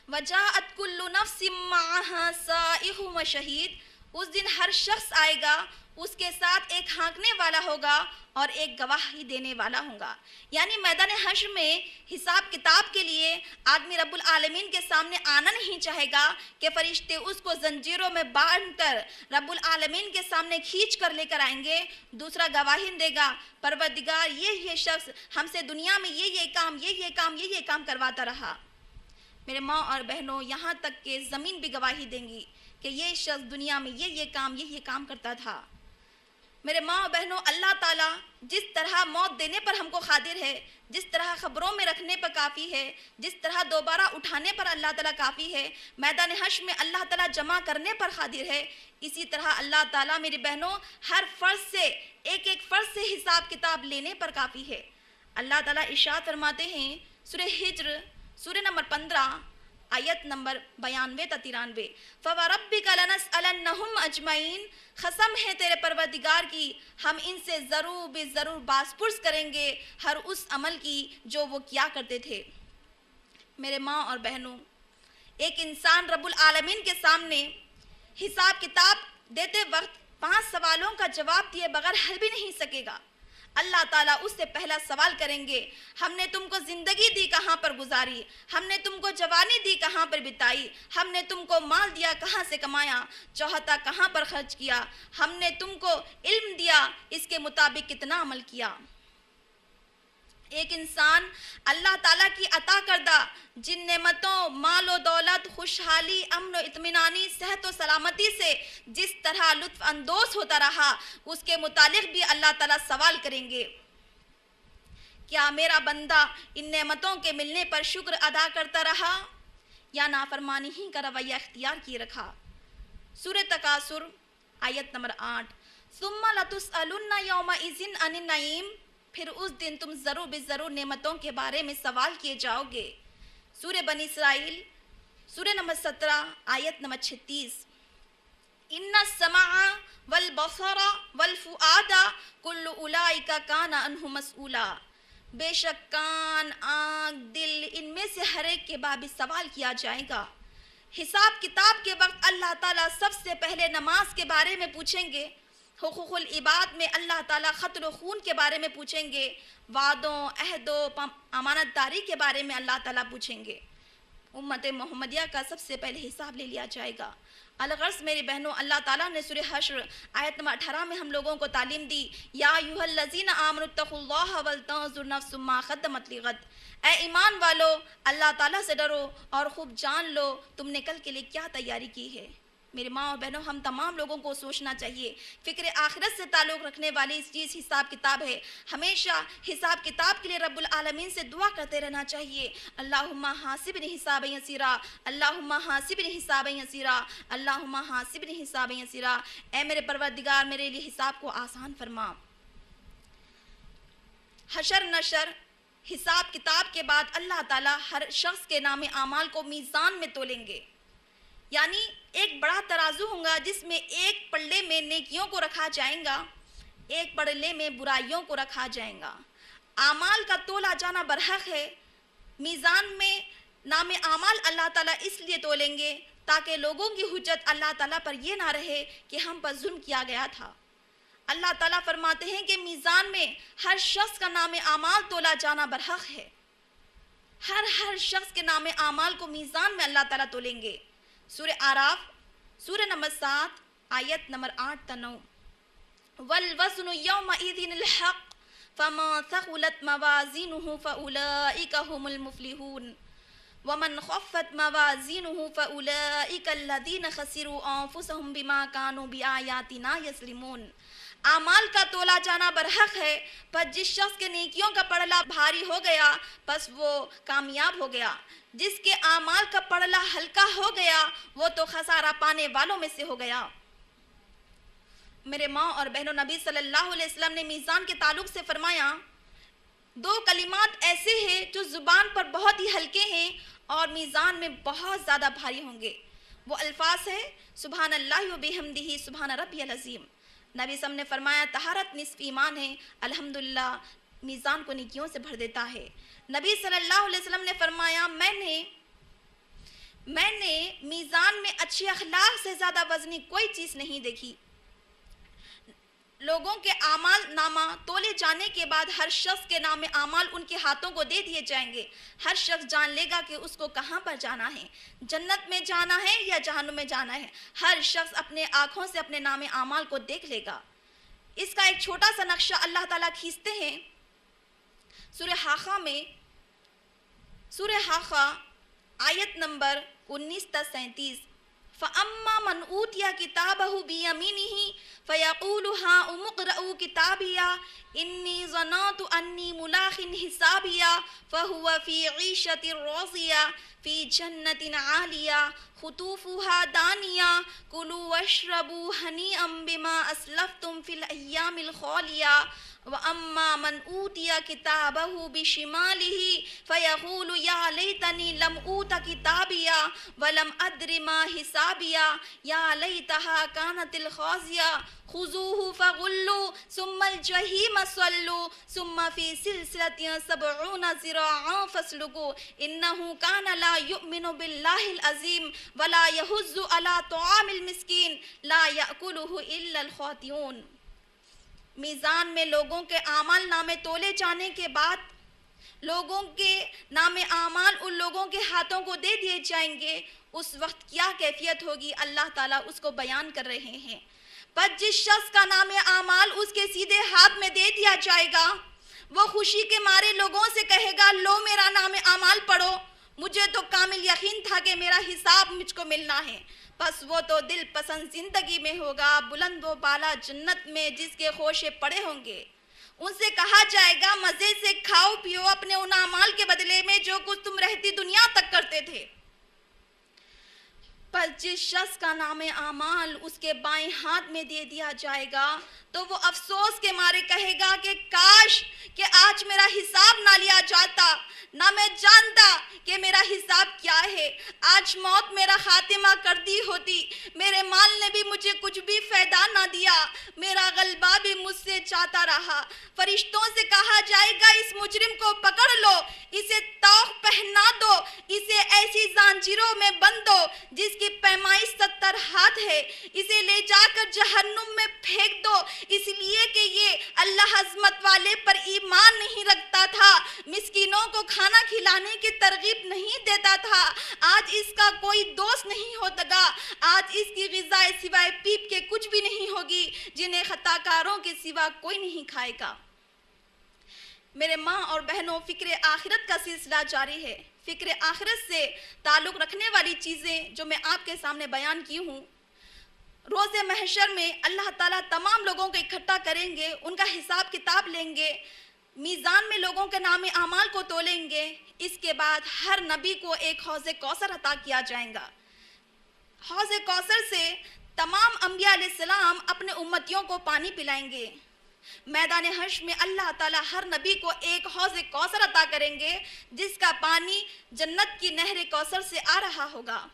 S1: وَجَاءَتْ كُلُّ نَفْسٍ مَّعَهَا سَائِقٌ وَشَهِيدٌ۔ اس دن ہر شخص آئے گا، اس کے ساتھ ایک ہانکنے والا ہوگا اور ایک گواہی دینے والا ہوگا۔ یعنی میدان حشر میں حساب کتاب کے لیے آدمی رب العالمین کے سامنے آنا نہیں چاہے گا کہ فرشتے اس کو زنجیروں میں باندھ کر رب العالمین کے سامنے کھینچ کر لے کر آئیں گے۔ دوسرا گواہی دے گا، پروردگار یہ شخص ہم سے دنیا میں یہ کام کرواتا رہا۔ میرے ماں اور بہنوں، یہاں تک کہ زمین بھی گواہی دیں گی کہ یہ شخص دنیا میں یہ کام کرتا تھا۔ میرے ماں اور بہنوں، اللہ تعالیٰ جس طرح موت دینے پر ہم کو قادر ہے، جس طرح خبروں میں رکھنے پر کافی ہے، جس طرح دوبارہ اٹھانے پر اللہ تعالیٰ کافی ہے، میدان حشر میں اللہ تعالیٰ جمع کرنے پر قادر ہے، اسی طرح اللہ تعالیٰ میری بہنوں ہر فرض سے ایک فرض سے حساب کتاب لینے پر کافی ہے۔ اللہ تعالیٰ ارشاد فرماتے ہیں سورہ ہجر، سورہ نمبر 15 آیت نمبر 92 تا 93، فَوَرَبِّكَ لَنَسْأَلَنَّهُمْ أَجْمَعِينَ، قسم ہے تیرے پروردگار کی، ہم ان سے ضرور باز پرس کریں گے ہر اس عمل کی جو وہ کیا کرتے تھے۔ میرے ماں اور بہنوں، ایک انسان رب العالمین کے سامنے حساب کتاب دیتے وقت 5 سوالوں کا جواب دیے بغیر حل بھی نہیں سکے گا۔ اللہ تعالیٰ اس سے پہلا سوال کریں گے، ہم نے تم کو زندگی دی کہاں پر گزاری، ہم نے تم کو جوانی دی کہاں پر بتائی، ہم نے تم کو مال دیا کہاں سے کمایا، چوہتا کہاں پر خرچ کیا، ہم نے تم کو علم دیا اس کے مطابق کتنا عمل کیا۔ ایک انسان اللہ تعالیٰ کی عطا کردہ جن نعمتوں، مال و دولت، خوشحالی، امن و اطمینانی، صحت و سلامتی سے جس طرح لطف اندوز ہوتا رہا، اس کے متعلق بھی اللہ تعالیٰ سوال کریں گے، کیا میرا بندہ ان نعمتوں کے ملنے پر شکر ادا کرتا رہا یا نافرمانی ہی کا رویہ اختیار کیے رکھا۔ سورہ تکاثر آیت نمبر 8، ثم لتسألن یومئذ عن النعیم، پھر اس دن تم ضرور نعمتوں کے بارے میں سوال کیے جاؤ گے۔ سورہ بنی اسرائیل، سورہ نمبر 17 آیت نمبر 36، ان السمع والبصر والفؤاد کل اولئک کان عنہ مسئولا، بے شک کان، آنکھ، دل، ان میں سے ہر ایک کے بابت سوال کیا جائے گا۔ حساب کتاب کے وقت اللہ تعالیٰ سب سے پہلے نماز کے بارے میں پوچھیں گے، حقوق العباد میں اللہ تعالیٰ قتل و خون کے بارے میں پوچھیں گے، وعدوں، عہدوں، امانت داری کے بارے میں اللہ تعالیٰ پوچھیں گے۔ امت محمدیہ کا سب سے پہلے حساب لے لیا جائے گا۔ الغرض میری بہنوں، اللہ تعالیٰ نے سورہ حشر آیت نمبر 18 میں ہم لوگوں کو تعلیم دی، یا ایھا الذین آمنوا اتقوا اللہ ولتنظر نفس ما قدمت لغد۔ اے ایمان والو، اللہ تعالیٰ سے ڈرو اور خوب جان لو تم نے کل کے لیے کیا تیاری کی ہے۔ میرے ماں اور بہنوں، ہم تمام لوگوں کو سوچنا چاہیے، فکر آخرت سے تعلق رکھنے والی اس چیز حساب کتاب ہے۔ ہمیشہ حساب کتاب کے لیے رب العالمین سے دعا کرتے رہنا چاہیے، اللہم حاسبنی حسابا یسیرا، اللہم حاسبنی حسابا یسیرا، اللہم حاسبنی حسابا یسیرا۔ اے میرے پروردگار، میرے لیے حساب کو آسان فرما۔ حشر نشر حساب کتاب کے بعد اللہ تعالیٰ ہر شخص کے نام اعمال کو میزان میں تولیں گے، یعنی ایک بڑا ترازو ہوگا جس میں ایک پلڑے میں نیکیوں کو رکھا جائے گا، ایک پلڑے میں برائیوں کو رکھا جائے گا۔ اعمال کا تولا جانا برحق ہے۔ میزان میں نام اعمال اللہ تعالیٰ اس لیے تولیں گے تاکہ لوگوں کی حجت اللہ تعالیٰ پر یہ نہ رہے کہ ہم پر ظلم کیا گیا تھا۔ اللہ تعالیٰ فرماتے ہیں کہ میزان میں ہر شخص کا نام اعمال تولا جانا برحق ہے۔ ہر شخص کے نام اعمال کو میزان میں اللہ تعالیٰ تولیں گے۔ سورہ اعراف سورہ نمبر 7 آیت نمبر 8 تا 9، والوزن یومئذ الحق فمن ثقلت موازینہ فاولئک هم المفلحون ومن خفت موازینہ فاولئک الذین خسروا انفسهم بما كانوا بآیاتنا یظلمون۔ اعمال کا تولا جانا برحق ہے، پر جس شخص کے نیکیوں کا پڑلا بھاری ہو گیا پس وہ کامیاب ہو گیا، جس کے اعمال کا پڑلا ہلکا ہو گیا وہ تو خسارہ پانے والوں میں سے ہو گیا۔ میرے ماں اور بہنوں، نبی صلی اللہ علیہ وسلم نے میزان کے تعلق سے فرمایا، دو کلمات ایسے ہیں جو زبان پر بہت ہی ہلکے ہیں اور میزان میں بہت زیادہ بھاری ہوں گے۔ وہ الفاظ ہے سبحان اللہ و بحمدہ سبحان ربی العظیم۔ نبی صلی اللہ علیہ وسلم نے فرمایا طہارت نصف ایمان ہے، الحمدللہ میزان کو نیکیوں سے بھر دیتا ہے۔ نبی صلی اللہ علیہ وسلم نے فرمایا میں نے میزان میں اچھے اخلاق سے زیادہ وزنی کوئی چیز نہیں دیکھی۔ لوگوں کے اعمال نامہ تولے جانے کے بعد ہر شخص کے نام اعمال ان کے ہاتھوں کو دے دیے جائیں گے۔ ہر شخص جان لے گا کہ اس کو کہاں پر جانا ہے، جنت میں جانا ہے یا جہنم میں جانا ہے۔ ہر شخص اپنے آنکھوں سے اپنے نام اعمال کو دیکھ لے گا۔ اس کا ایک چھوٹا سا نقشہ اللہ تعالیٰ کھینچتے ہیں سورہ حاقہ میں، سورہ حاقہ آیت نمبر 19 تا 37، فَأَمَّا مَنْ أُوتِيَ كِتَابَهُ بِيَمِينِهِ فَيَقُولُ هَاؤُمُ اقْرَءُوا كِتَابِيَهْ إِنِّي ظَنَنتُ أَنِّي مُلَاقٍ حِسَابِيَهْ فَهُوَ فِي عِيشَةٍ رَاضِيَةٍ فِي جَنَّةٍ عَالِيَةٍ قُطُوفُهَا دَانِيَةٌ كُلُوا وَاشْرَبُوا هَنِيئًا بِمَا أَسْلَفْتُمْ فِي الْأَيَّامِ الْخَالِيَةِ وَأَمَّا مَنْ أُوتِيَ كِتَابَهُ بِشِمَالِهِ فَيَقُولُ يَا لَيْتَنِي لَمْ أُوتَ كِتَابِيَهْ وَلَمْ أَدْرِ مَا حِسَابِيَهْ يَا لَيْتَهَا كَانَتِ الْخَازِيَةَ خُذُوهُ فَغُلُّوهُ ثُمَّ الْجَحِيمَ صَلُّوهُ ثُمَّ فِي سِلْسِلَةٍ 70 ذِرَاعًا فَاسْلُكُوهُ إِنَّهُ كَانَ لَا يُؤْمِنُ بِاللَّهِ الْعَظِيمِ وَلَا يَحُضُّ عَلَى طَعَامِ الْمِسْكِينِ لَا يَأْكُلُهُ إِلَّا الْخَاطِئُونَ۔ میزان میں لوگوں کے اعمال نامے تولے جانے کے بعد لوگوں کے نام اعمال ان لوگوں کے ہاتھوں کو دے دیے جائیں گے، اس وقت کیا کیفیت ہوگی اللہ تعالیٰ اس کو بیان کر رہے ہیں۔ پر جس شخص کا نام اعمال اس کے سیدھے ہاتھ میں دے دیا جائے گا وہ خوشی کے مارے لوگوں سے کہے گا لو میرا نام اعمال پڑھو، مجھے تو کامل یقین تھا کہ میرا حساب مجھ کو ملنا ہے۔ بس وہ تو دل پسند زندگی میں ہوگا، بلند و بالا جنت میں جس کے خوشے پڑے ہوں گے۔ ان سے کہا جائے گا مزے سے کھاؤ پیو اپنے ان اعمال کے بدلے میں جو کچھ تم رہتی دنیا تک کرتے تھے۔ پر جس شخص کا نام اعمال اس کے بائیں ہاتھ میں دے دیا جائے گا تو وہ افسوس کے مارے کہے گا کہ کاش کہ آج میرا حساب نہ لیا جاتا، نہ میں جانتا کہ میرا حساب کیا ہے۔ آج موت میرا خاتمہ کر دی ہوتی، میرے مال نے بھی مجھے کچھ بھی فائدہ نہ دیا، میرا غلبہ بھی مجھ سے چاہتا رہا۔ فرشتوں سے کہا جائے گا اس مجرم کو پکڑ لو، اسے طوق پہنا دو، اسے ایسی زنجیروں میں بند دو جس کی پیمائی 70 ہاتھ ہے، اسے لے جا کر جہنم میں پھینک دو، اس لیے کہ یہ اللہ عظمت والے پر ایمان نہیں رکھتا تھا، مسکینوں کو کھانا کھلانے کی ترغیب نہیں دیتا تھا، آج اس کا کوئی دوست نہیں ہوتا گا، آج اس کی غذا سوائے پیپ کے کچھ بھی نہیں ہوگی، جنہیں خطا کاروں کے سوا کوئی نہیں کھائے گا۔ میرے ماں اور بہنوں، فکر آخرت کا سلسلہ جاری ہے۔ فکر آخرت سے تعلق رکھنے والی چیزیں جو میں آپ کے سامنے بیان کی ہوں، روز محشر میں اللہ تعالیٰ تمام لوگوں کو اکٹھا کریں گے، ان کا حساب کتاب لیں گے، میزان میں لوگوں کے نام اعمال کو تولیں گے۔ اس کے بعد ہر نبی کو ایک حوض کوثر عطا کیا جائے گا۔ حوض کوثر سے تمام انبیاء علیہ السلام اپنے امتیوں کو پانی پلائیں گے۔ میدان حشر میں اللہ تعالیٰ ہر نبی کو ایک حوض کوثر عطا کریں گے، جس کا پانی جنت کی نہر کوثر سے آ رہا ہوگا۔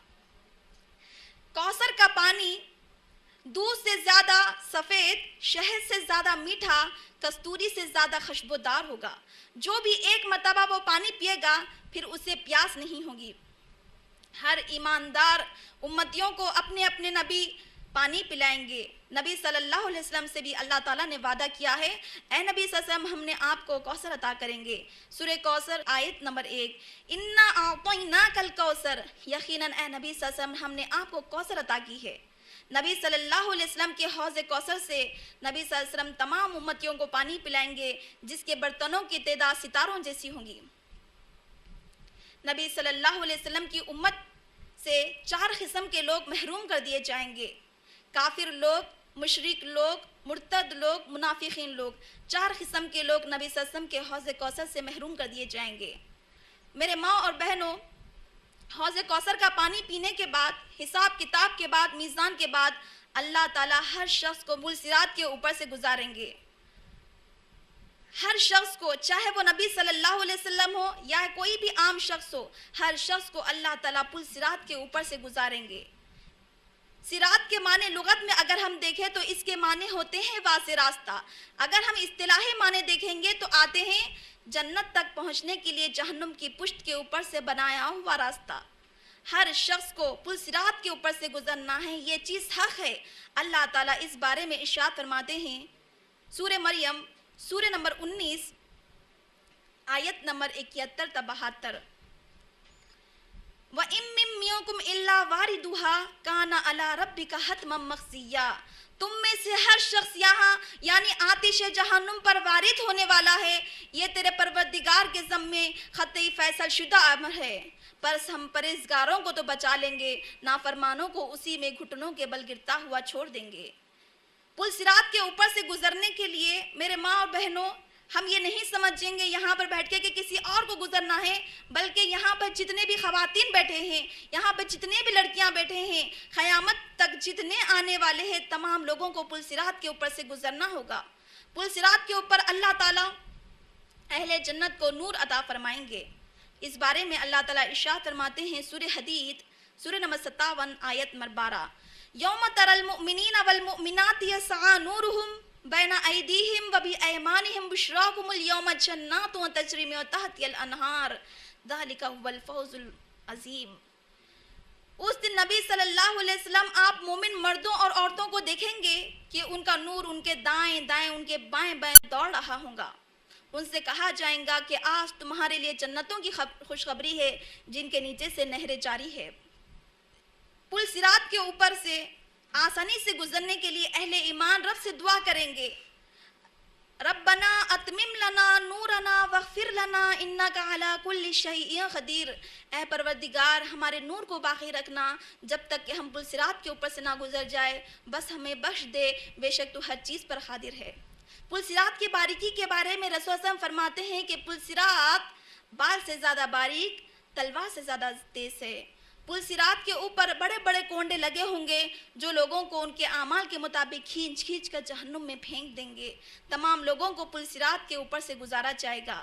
S1: کوثر کا پانی دودھ سے زیادہ سفید، شہد سے زیادہ میٹھا، کستوری سے زیادہ خوشبودار ہوگا۔ جو بھی ایک مرتبہ وہ پانی پیے گا پھر اسے پیاس نہیں ہوگی۔ ہر ایماندار امتیوں کو اپنے اپنے نبی پانی پلائیں گے۔ نبی صلی اللہ علیہ وسلم سے بھی اللہ تعالیٰ نے وعدہ کیا ہے، اے نبی صلی اللہ علیہ وسلم ہم نے آپ کو کوثر عطا کریں گے۔ سورہ کوثر آیت نمبر 1، اِنَّا أَعْطَيْنَاكَ الْكَوْثَرَ، یقیناً اے نبی صلی اللہ علیہ وسلم ہم نے آپ کو کوثر عطا کی ہے۔ نبی صلی اللہ علیہ وسلم کے حوض کوثر سے نبی صلی اللہ علیہ وسلم تمام امتیوں کو پانی پلائیں گے، جس کے برتنوں کی تعداد ستاروں جیسی ہوں گی۔ نبی صلی اللہ علیہ وسلم کی امت سے 4 قسم کے لوگ محروم کر دیے جائیں گے، کافر لوگ، مشرک لوگ، مرتد لوگ، منافقین لوگ۔ 4 قسم کے لوگ نبی صلی اللہ علیہ وسلم کے حوض کوثر سے محروم کر دیے جائیں گے۔ میرے ماں اور بہنوں، حوض کوثر کا پانی پینے کے بعد، حساب کتاب کے بعد، میزان کے بعد، اللہ تعالیٰ ہر شخص کو پل صراط کے اوپر سے گزاریں گے۔ ہر شخص کو، چاہے وہ نبی صلی اللہ علیہ وسلم ہو یا کوئی بھی عام شخص ہو، ہر شخص کو اللہ تعالیٰ پل صراط کے اوپر سے گزاریں گے۔ صراط کے معنی لغت میں اگر ہم دیکھیں تو اس کے معنی ہوتے ہیں واضح راستہ۔ اگر ہم اصطلاحی معنی دیکھیں گے تو آتے ہیں جنت تک پہنچنے کے لیے جہنم کی پشت کے اوپر سے بنایا ہوا راستہ۔ ہر شخص کو پل صراط کے اوپر سے گزرنا ہے، یہ چیز حق ہے۔ اللہ تعالیٰ اس بارے میں ارشاد فرماتے ہیں، سورہ مریم سورہ نمبر 19 آیت نمبر 71 تا 72، وَإِن مِّنكُمْ إِلَّا وَارِدُهَا كَانَ عَلَىٰ رَبِّكَ حَتْمًا مَّقْضِيًّا، تم میں سے ہر شخص یہاں یعنی آتش جہنم پر وارد ہونے والا ہے، یہ تیرے پروردگار کے ذمے قطعی فیصل شدہ امر ہے، بس ہم پرہیزگاروں کو تو بچا لیں گے، نافرمانوں کو اسی میں گھٹنوں کے بل گرتا ہوا چھوڑ دیں گے۔ پل صراط کے اوپر سے گزرنے کے لیے میرے ماں اور بہنوں، ہم یہ نہیں سمجھیں گے یہاں پر بیٹھ کے کہ کسی اور کو گزرنا ہے، بلکہ یہاں پر جتنے بھی خواتین بیٹھے ہیں، یہاں پر جتنے بھی لڑکیاں بیٹھے ہیں، قیامت تک جتنے آنے والے ہیں، تمام لوگوں کو پل صراط کے اوپر سے گزرنا ہوگا۔ پل صراط کے اوپر اللہ تعالیٰ اہل جنت کو نور عطا فرمائیں گے۔ اس بارے میں اللہ تعالیٰ ارشاد فرماتے ہیں، سورہ حدید سورہ نمبر 57 آیت نمبر 12، یوم تری المؤمنین والمؤمنات یسعی نورہم بین ایدیہم وبایمانہم بشراکم اليوم جنات تجری من تحتہا الانہار ذالک هو الفوز العظیم۔ اس دن نبی صلی اللہ علیہ وسلم آپ مومن مردوں اور عورتوں کو دیکھیں گے کہ ان کا نور ان کے دائیں دائیں، ان کے بائیں بائیں دوڑ رہا ہوگا۔ ان سے کہا جائے گا کہ آج تمہارے لیے جنتوں کی خوشخبری ہے جن کے نیچے سے نہریں جاری ہے۔ پل صراط کے اوپر سے آسانی سے گزرنے کے لیے اہل ایمان رب سے دعا کریں گے، ربنا اتمم لنا نورنا واغفر لنا انک علی کل شیء قدیر، اے پروردگار ہمارے نور کو باقی رکھنا جب تک کہ ہم پل صراط کے اوپر سے نہ گزر جائے، بس ہمیں بخش دے، بے شک تو ہر چیز پر قادر ہے۔ پل صراط کی باریکی کے بارے میں رسول اللہ فرماتے ہیں کہ پل صراط بال سے زیادہ باریک، تلوار سے زیادہ تیز ہے۔ پل صراط کے اوپر بڑے بڑے کونڈے لگے ہوں گے جو لوگوں کو ان کے اعمال کے مطابق کھینچ کھینچ کر جہنم میں پھینک دیں گے۔ تمام لوگوں کو پل صراط کے اوپر سے گزارا جائے گا۔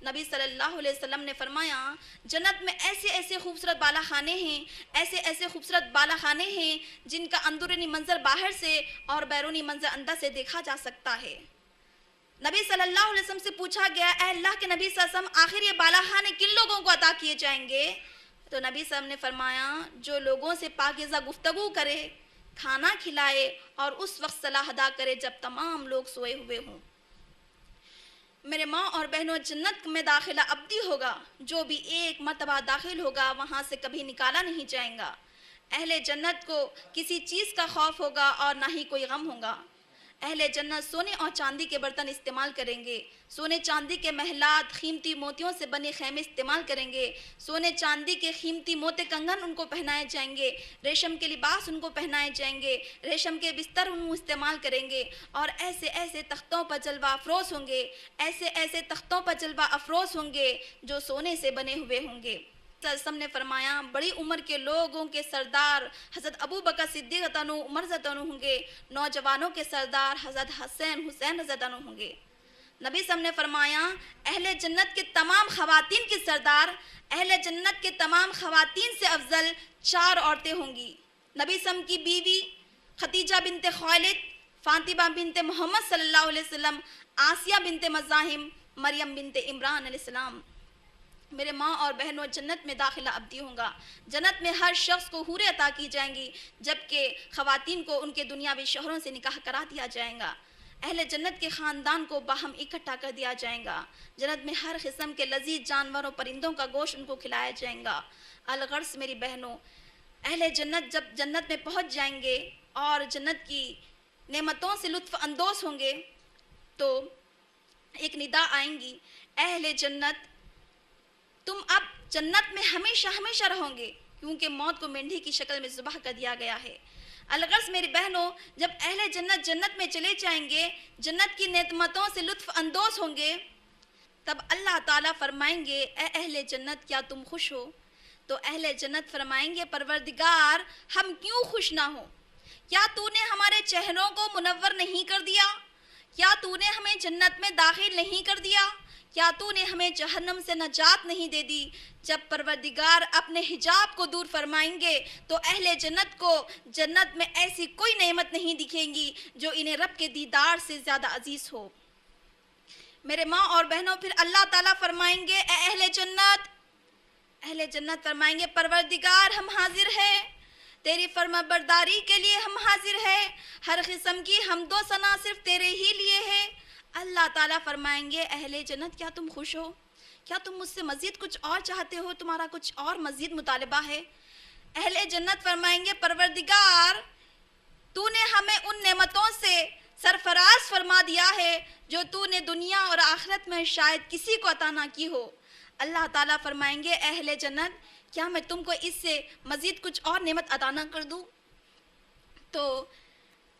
S1: نبی صلی اللہ علیہ وسلم نے فرمایا جنت میں ایسے ایسے خوبصورت بالا خانے ہیں، ایسے ایسے خوبصورت بالا خانے ہیں جن کا اندرونی منظر باہر سے اور بیرونی منظر اندر سے دیکھا جا سکتا ہے۔ نبی صلی اللہ علیہ وسلم سے پوچھا گیا اے اللہ کے نبی صلی اللہ علیہ وسلم آخر یہ بالا خانے کن لوگوں کو عطا کیے جائیں گے؟ تو نبی صلی اللہ علیہ وسلم نے فرمایا جو لوگوں سے پاکیزہ گفتگو کرے، کھانا کھلائے اور اس وقت صلاح ادا کرے جب تمام لوگ سوئے ہوئے ہوں۔ میرے ماں اور بہنوں، جنت میں داخلہ ابدی ہوگا، جو بھی ایک مرتبہ داخل ہوگا وہاں سے کبھی نکالا نہیں جائے گا۔ اہل جنت کو کسی چیز کا خوف ہوگا اور نہ ہی کوئی غم ہوگا۔ اہل جنت سونے اور چاندی کے برتن استعمال کریں گے، سونے چاندی کے محلات، قیمتی موتیوں سے بنے خیمے استعمال کریں گے، سونے چاندی کے قیمتی موتے کنگن ان کو پہنائے جائیں گے، ریشم کے لباس ان کو پہنائے جائیں گے، ریشم کے بستر ان استعمال کریں گے، اور ایسے ایسے تختوں پر جلوہ افروز ہوں گے، ایسے ایسے تختوں پر جلوہ افروز ہوں گے جو سونے سے بنے ہوئے ہوں گے۔ وسلم نے فرمایا بڑی عمر کے لوگوں کے سردار حضرت ابو بکر صدیق رضی اللہ عنہ، عمر رضی اللہ عنہ ہوں گے، نوجوانوں کے سردار حضرت حسین رضی اللہ عنہ ہوں گے۔ نبی صلی اللہ علیہ وسلم نے فرمایا اہل جنت کے تمام خواتین کے سردار، اہل جنت کے تمام خواتین سے افضل 4 عورتیں ہوں گی۔ نبی صلی اللہ علیہ وسلم کی بیوی خدیجہ بنت خویلد، فاطمہ بنت محمد صلی اللہ علیہ وسلم، آسیہ بنت مزاحم، مریم بنت عمران علیہ السلام۔ میرے ماں اور بہنوں، جنت میں داخلہ ابدی ہوگا۔ جنت میں ہر شخص کو حوریں عطا کی جائیں گی، جبکہ خواتین کو ان کے دنیاوی شوہروں سے نکاح کرا دیا جائے گا۔ اہل جنت کے خاندان کو باہم اکٹھا کر دیا جائے گا۔ جنت میں ہر قسم کے لذیذ جانوروں پرندوں کا گوشت ان کو کھلایا جائے گا۔ الغرض میری بہنوں، اہل جنت جب جنت میں پہنچ جائیں گے اور جنت کی نعمتوں سے لطف اندوز ہوں گے تو ایک ندا آئیں گی، اہل جنت تم اب جنت میں ہمیشہ ہمیشہ رہو گے، کیونکہ موت کو مینڈھی کی شکل میں ذبح کر دیا گیا ہے۔ الغرض میری بہنوں، جب اہل جنت جنت میں چلے جائیں گے، جنت کی نعمتوں سے لطف اندوز ہوں گے، تب اللہ تعالیٰ فرمائیں گے اے اہل جنت کیا تم خوش ہو؟ تو اہل جنت فرمائیں گے پروردگار ہم کیوں خوش نہ ہوں؟ کیا تو نے ہمارے چہروں کو منور نہیں کر دیا؟ کیا تو نے ہمیں جنت میں داخل نہیں کر دیا؟ کیا تو نے ہمیں جہنم سے نجات نہیں دے دی؟ جب پروردگار اپنے حجاب کو دور فرمائیں گے تو اہل جنت کو جنت میں ایسی کوئی نعمت نہیں دکھیں گی جو انہیں رب کے دیدار سے زیادہ عزیز ہو۔ میرے ماں اور بہنوں، پھر اللہ تعالیٰ فرمائیں گے اے اہل جنت فرمائیں گے پروردگار ہم حاضر ہیں، تیری فرما برداری کے لیے ہم حاضر ہیں، ہر قسم کی حمد و ثنا صرف تیرے ہی لیے ہے۔ اللہ تعالیٰ فرمائیں گے اہل جنت کیا تم خوش ہو؟ کیا تم مجھ سے مزید کچھ اور چاہتے ہو؟ تمہارا کچھ اور مزید مطالبہ ہے؟ اہل جنت فرمائیں گے پروردگار تو نے ہمیں ان نعمتوں سے سرفراز فرما دیا ہے جو تو نے دنیا اور آخرت میں شاید کسی کو عطا نہ کی ہو۔ اللہ تعالیٰ فرمائیں گے اہل جنت کیا میں تم کو اس سے مزید کچھ اور نعمت عطا نہ کر دوں؟ تو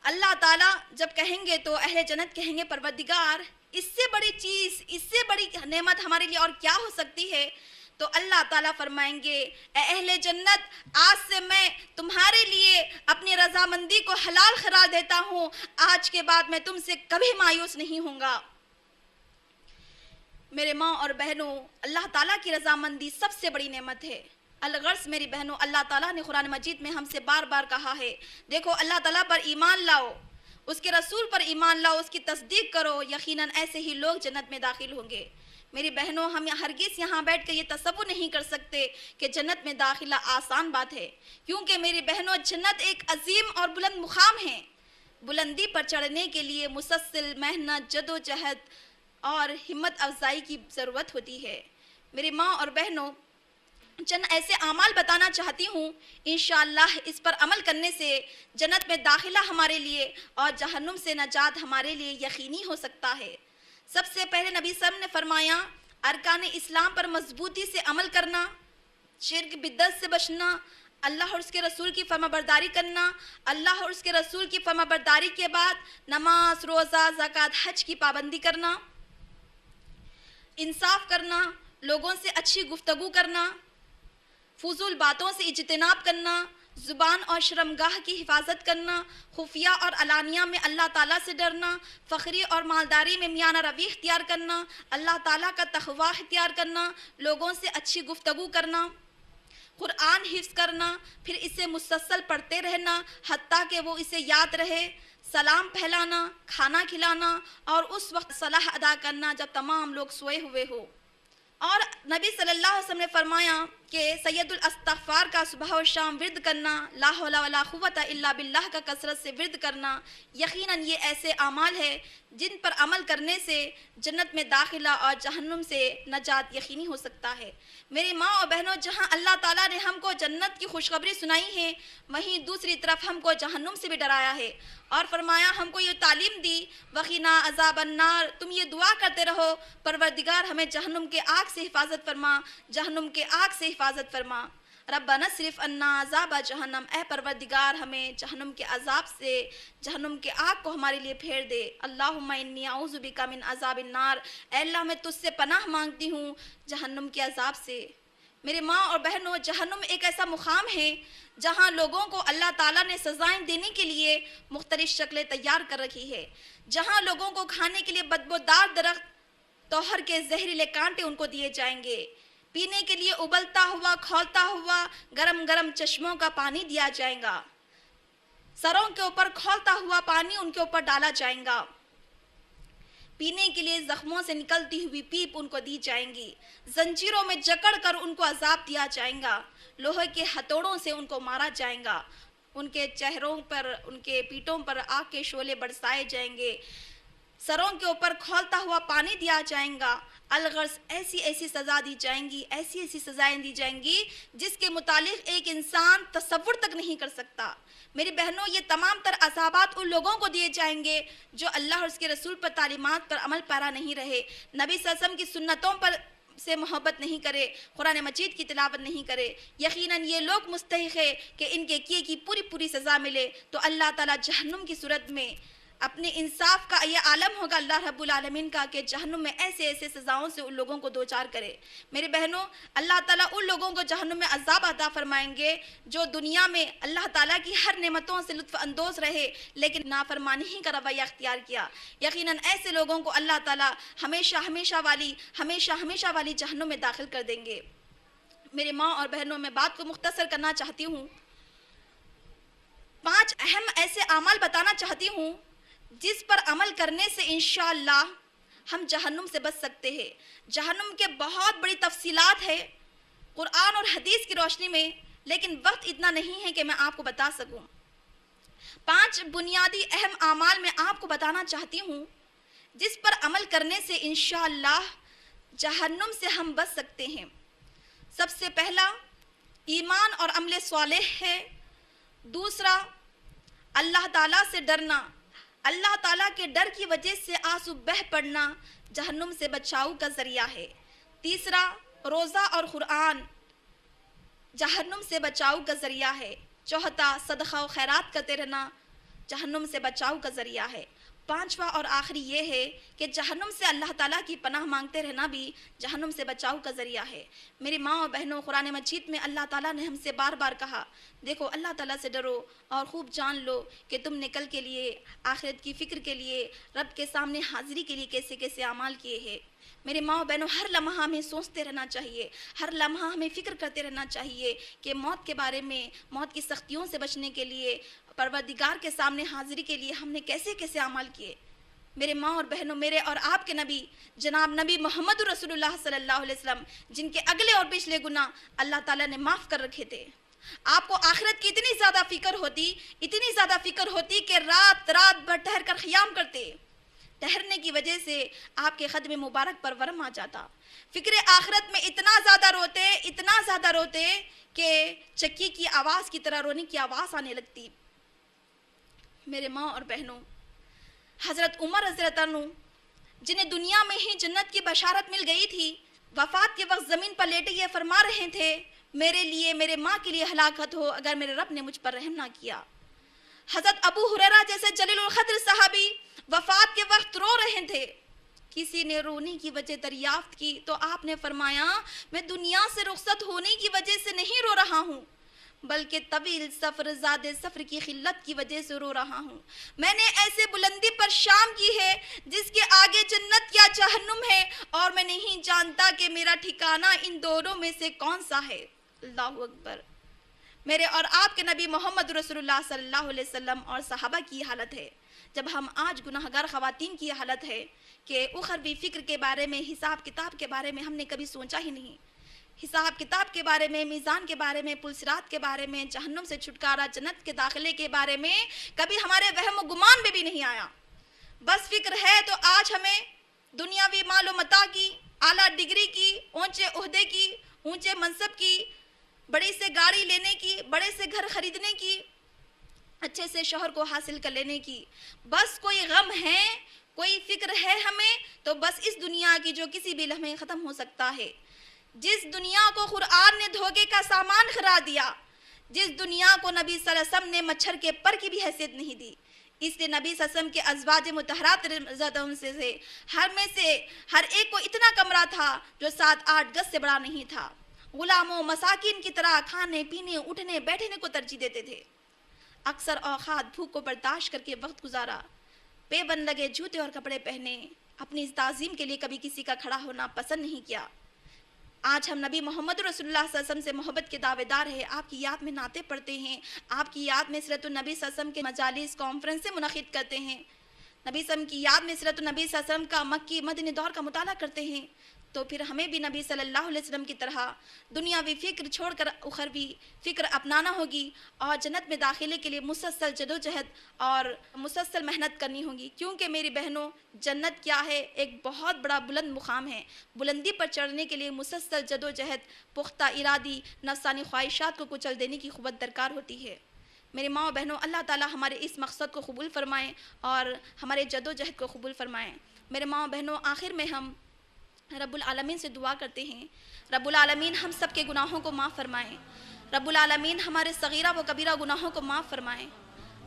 S1: اللہ تعالیٰ جب کہیں گے تو اہل جنت کہیں گے پروردگار اس سے بڑی چیز، اس سے بڑی نعمت ہمارے لیے اور کیا ہو سکتی ہے؟ تو اللہ تعالیٰ فرمائیں گے اے اہل جنت آج سے میں تمہارے لیے اپنی رضامندی کو حلال قرار دیتا ہوں، آج کے بعد میں تم سے کبھی مایوس نہیں ہوں گا۔ میرے ماں اور بہنوں، اللہ تعالیٰ کی رضامندی سب سے بڑی نعمت ہے۔ الغرض میری بہنوں، اللہ تعالیٰ نے قرآن مجید میں ہم سے بار بار کہا ہے دیکھو اللہ تعالیٰ پر ایمان لاؤ، اس کے رسول پر ایمان لاؤ، اس کی تصدیق کرو، یقیناً ایسے ہی لوگ جنت میں داخل ہوں گے۔ میری بہنوں، ہم ہرگز یہاں بیٹھ کے یہ تصور نہیں کر سکتے کہ جنت میں داخلہ آسان بات ہے، کیونکہ میری بہنوں جنت ایک عظیم اور بلند مقام ہے۔ بلندی پر چڑھنے کے لیے مسلسل محنت، جد و جہد اور ہمت افزائی کی ضرورت ہوتی ہے۔ میری ماں اور بہنوں، چند ایسے اعمال بتانا چاہتی ہوں، انشاءاللہ اس پر عمل کرنے سے جنت میں داخلہ ہمارے لیے اور جہنم سے نجات ہمارے لیے یقینی ہو سکتا ہے۔ سب سے پہلے نبی صلی اللہ علیہ وسلم نے فرمایا ارکان اسلام پر مضبوطی سے عمل کرنا، شرک بدعت سے بچنا، اللہ اور اس کے رسول کی فرما برداری کرنا، اللہ اور اس کے رسول کی فرما برداری کے بعد نماز، روزہ، زکوٰۃ، حج کی پابندی کرنا، انصاف کرنا، لوگوں سے اچھی گفتگو کرنا، فضول باتوں سے اجتناب کرنا، زبان اور شرمگاہ کی حفاظت کرنا، خفیہ اور علانیہ میں اللہ تعالیٰ سے ڈرنا، فخری اور مالداری میں میانہ روی اختیار کرنا، اللہ تعالیٰ کا تقویٰ اختیار کرنا، لوگوں سے اچھی گفتگو کرنا، قرآن حفظ کرنا، پھر اسے مسلسل پڑھتے رہنا حتیٰ کہ وہ اسے یاد رہے، سلام پھیلانا، کھانا کھلانا اور اس وقت صلاح ادا کرنا جب تمام لوگ سوئے ہوئے ہو۔ اور نبی صلی اللہ علیہ وسلم نے فرمایا کہ سید الاستغفار کا صبح و شام ورد کرنا، لا حول ولا قوت الا باللہ کا کثرت سے ورد کرنا، یقیناً یہ ایسے اعمال ہے جن پر عمل کرنے سے جنت میں داخلہ اور جہنم سے نجات یقینی ہو سکتا ہے۔ میری ماں اور بہنوں، جہاں اللہ تعالیٰ نے ہم کو جنت کی خوشخبری سنائی ہے، وہیں دوسری طرف ہم کو جہنم سے بھی ڈرایا ہے اور فرمایا، ہم کو یہ تعلیم دی، وقنا عذاب النار، تم یہ دعا کرتے رہو، پروردگار ہمیں جہنم کے آگ سے حفاظت فرما، جہنم کے آگ سے حفاظت فرما۔ ربنا اصرف عنا عذاب جہنم، اے پروردگار ہمیں جہنم کے عذاب سے، جہنم کے آگ کو ہمارے لیے پھیر دے۔ اللہم انی اعوذ بک من عذاب النار، اے اللہ میں تجھ سے پناہ مانگتی ہوں جہنم کے عذاب سے۔ میرے ماں اور بہنوں، جہنم ایک ایسا مقام ہے جہاں لوگوں کو اللہ تعالیٰ نے سزائیں دینے کے لیے مختلف شکلیں تیار کر رکھی ہے، جہاں لوگوں کو کھانے کے لیے بدبودار درخت توہر کے زہریلے کانٹے ان کو دیے جائیں گے، پینے کے لیے ابلتا ہوا کھولتا ہوا گرم گرم چشموں کا پانی دیا جائے گا، سروں کے اوپر کھولتا ہوا پانی ان کے اوپر ڈالا جائے گا، پینے کے لیے زخموں سے نکلتی ہوئی پیپ ان کو دی جائیں گی، زنجیروں میں جکڑ کر ان کو عذاب دیا جائے گا، لوہے کے ہتھوڑوں سے ان کو مارا جائے گا، ان کے چہروں پر، ان کے پیٹوں پر آگ کے شعلے برسائے جائیں گے، سروں کے اوپر کھولتا ہوا پانی دیا جائے گا، الغرض ایسی ایسی سزا دی جائیں گی، ایسی ایسی سزائیں دی جائیں گی جس کے متعلق ایک انسان تصور تک نہیں کر سکتا۔ میری بہنوں، یہ تمام تر عذابات ان لوگوں کو دیے جائیں گے جو اللہ اور اس کے رسول پر تعلیمات پر عمل پیرا نہیں رہے، نبی صلی اللہ علیہ وسلم کی سنتوں پر سے محبت نہیں کرے، قرآن مجید کی تلاوت نہیں کرے۔ یقیناً یہ لوگ مستحق ہے کہ ان کے کیے کی پوری سزا ملے۔ تو اللہ تعالیٰ جہنم کی صورت میں اپنے انصاف کا یہ عالم ہوگا اللہ رب العالمین کا کہ جہنم میں ایسے ایسے سزاؤں سے ان لوگوں کو دوچار کرے۔ میرے بہنوں، اللہ تعالیٰ ان لوگوں کو جہنم میں عذاب عطا فرمائیں گے جو دنیا میں اللہ تعالیٰ کی ہر نعمتوں سے لطف اندوز رہے لیکن نافرمانی ہی کا رویہ اختیار کیا۔ یقیناً ایسے لوگوں کو اللہ تعالیٰ ہمیشہ والی جہنم میں داخل کر دیں گے۔ میرے ماں اور بہنوں، میں بات کو مختصر کرنا چاہتی ہوں، 5 اہم ایسے اعمال بتانا چاہتی ہوں جس پر عمل کرنے سے انشاءاللہ ہم جہنم سے بچ سکتے ہیں۔ جہنم کے بہت بڑی تفصیلات ہے قرآن اور حدیث کی روشنی میں، لیکن وقت اتنا نہیں ہے کہ میں آپ کو بتا سکوں۔ 5 بنیادی اہم اعمال میں آپ کو بتانا چاہتی ہوں جس پر عمل کرنے سے انشاءاللہ جہنم سے ہم بچ سکتے ہیں۔ سب سے پہلا ایمان اور عمل صالح ہے۔ دوسرا اللہ تعالیٰ سے ڈرنا، اللہ تعالیٰ کے ڈر کی وجہ سے آنسو بہہ پڑنا جہنم سے بچاؤ کا ذریعہ ہے۔ تیسرا روزہ اور قرآن جہنم سے بچاؤ کا ذریعہ ہے۔ چوتھا صدقہ و خیرات کرتے رہنا جہنم سے بچاؤ کا ذریعہ ہے۔ 5واں اور آخری یہ ہے کہ جہنم سے اللہ تعالیٰ کی پناہ مانگتے رہنا بھی جہنم سے بچاؤ کا ذریعہ ہے۔ میری ماں اور بہنوں، قرآن مجید میں اللہ تعالیٰ نے ہم سے بار بار کہا، دیکھو اللہ تعالیٰ سے ڈرو اور خوب جان لو کہ تم نے کل کے لیے، آخرت کی فکر کے لیے، رب کے سامنے حاضری کے لیے کیسے کیسے اعمال کیے ہیں۔ میرے ماں و بہنوں، ہر لمحہ ہمیں سوچتے رہنا چاہیے، ہر لمحہ ہمیں فکر کرتے رہنا چاہیے کہ موت کے بارے میں، موت کی سختیوں سے بچنے کے لیے، پروردگار کے سامنے حاضری کے لیے ہم نے کیسے کیسے اعمال کیے۔ میرے ماں اور بہنوں، میرے اور آپ کے نبی جناب نبی محمد رسول اللہ صلی اللہ علیہ وسلم، جن کے اگلے اور پچھلے گناہ اللہ تعالیٰ نے معاف کر رکھے تھے، آپ کو آخرت کی اتنی زیادہ فکر ہوتی کہ رات بھر ٹہر کر قیام کرتے، ٹہرنے کی وجہ سے آپ کے قدم مبارک پر ورم آ جاتا، فکر آخرت میں اتنا زیادہ روتے کہ چکی کی آواز کی طرح رونے کی آواز آنے لگتی۔ میرے ماں اور بہنوں، حضرت عمر رضی اللہ عنہ، جنہیں دنیا میں ہی جنت کی بشارت مل گئی تھی، وفات کے وقت زمین پر لیٹے یہ فرما رہے تھے، میرے لیے، میرے ماں کے لیے ہلاکت ہو اگر میرے رب نے مجھ پر رحم نہ کیا۔ حضرت ابو ہریرہ جیسے جلیل القدر صحابی وفات کے وقت رو رہے تھے، کسی نے رونے کی وجہ دریافت کی تو آپ نے فرمایا، میں دنیا سے رخصت ہونے کی وجہ سے نہیں رو رہا ہوں، بلکہ طویل سفر زیادہ سفر کی خلت کی وجہ سے رو رہا ہوں۔ میں نے ایسے بلندی پر شام کی ہے جس کے آگے جنت یا جہنم ہے، اور میں نہیں جانتا کہ میرا ٹھکانہ ان دونوں میں سے کون سا ہے۔ اللہ اکبر۔ میرے اور آپ کے نبی محمد رسول اللہ صلی اللہ علیہ وسلم اور صحابہ کی حالت ہے، جب ہم آج گناہگار خواتین کی حالت ہے کہ اخروی فکر کے بارے میں، حساب کتاب کے بارے میں ہم نے کبھی سوچا ہی نہیں۔ حساب کتاب کے بارے میں، میزان کے بارے میں، پل صراط کے بارے میں، جہنم سے چھٹکارا، جنت کے داخلے کے بارے میں کبھی ہمارے وہم و گمان میں بھی نہیں آیا۔ بس فکر ہے تو آج ہمیں دنیاوی مال و متاع کی، اعلیٰ ڈگری کی، اونچے عہدے کی، اونچے منصب کی، بڑی سے گاڑی لینے کی، بڑے سے گھر خریدنے کی، اچھے سے شوہر کو حاصل کر لینے کی، بس کوئی غم ہے، کوئی فکر ہے ہمیں تو بس اس دنیا کی جو کسی بھی لمحے ختم ہو سکتا ہے۔ جس دنیا کو قرآن نے دھوکے کا سامان قرار دیا، جس دنیا کو نبی صلی اللہ علیہ وسلم نے مچھر کے پر کی بھی حیثیت نہیں دی، اس لیے نبی صلی اللہ علیہ وسلم کے ازواج مطہرات سے ہر ایک کو اتنا کمرہ تھا جو 7-8 گز سے بڑا نہیں تھا۔ غلاموں مساکین کی طرح کھانے پینے اٹھنے بیٹھنے کو ترجیح دیتے تھے۔ اکثر اوقات بھوک کو برداشت کر کے وقت گزارا، پے بند لگے جوتے اور کپڑے پہنے، اپنی تعظیم کے لیے کبھی کسی کا کھڑا ہونا پسند نہیں کیا۔ آج ہم نبی محمد رسول اللہ صلی اللہ علیہ وسلم سے محبت کے دعوے دار ہیں، آپ کی یاد میں نعتیں پڑھتے ہیں، آپ کی یاد میں سیرت النبی صلی اللہ علیہ وسلم کے مجالس کانفرنسیں منعقد کرتے ہیں، نبی صلی اللہ علیہ وسلم کی یاد میں سیرت النبی صلی اللہ علیہ وسلم کا مکی مدنی دور کا مطالعہ کرتے ہیں، تو پھر ہمیں بھی نبی صلی اللہ علیہ وسلم کی طرح دنیاوی فکر چھوڑ کر اخروی فکر اپنانا ہوگی، اور جنت میں داخلے کے لیے مسلسل جدوجہد اور مسلسل محنت کرنی ہوگی، کیونکہ میری بہنوں جنت کیا ہے؟ ایک بہت بڑا بلند مقام ہے۔ بلندی پر چڑھنے کے لیے مسلسل جدوجہد، پختہ ارادی، نفسانی خواہشات کو کچل دینے کی قوت درکار ہوتی ہے۔ میرے ماں و بہنوں، اللہ تعالیٰ ہمارے اس مقصد کو قبول فرمائیں اور ہمارے جدوجہد کو قبول فرمائیں۔ میرے ماں و بہنوں، آخر میں ہم رب العالمین سے دعا کرتے ہیں، رب العالمین ہم سب کے گناہوں کو معاف فرمائیں، رب العالمین ہمارے صغیرہ و کبیرہ گناہوں کو معاف فرمائیں،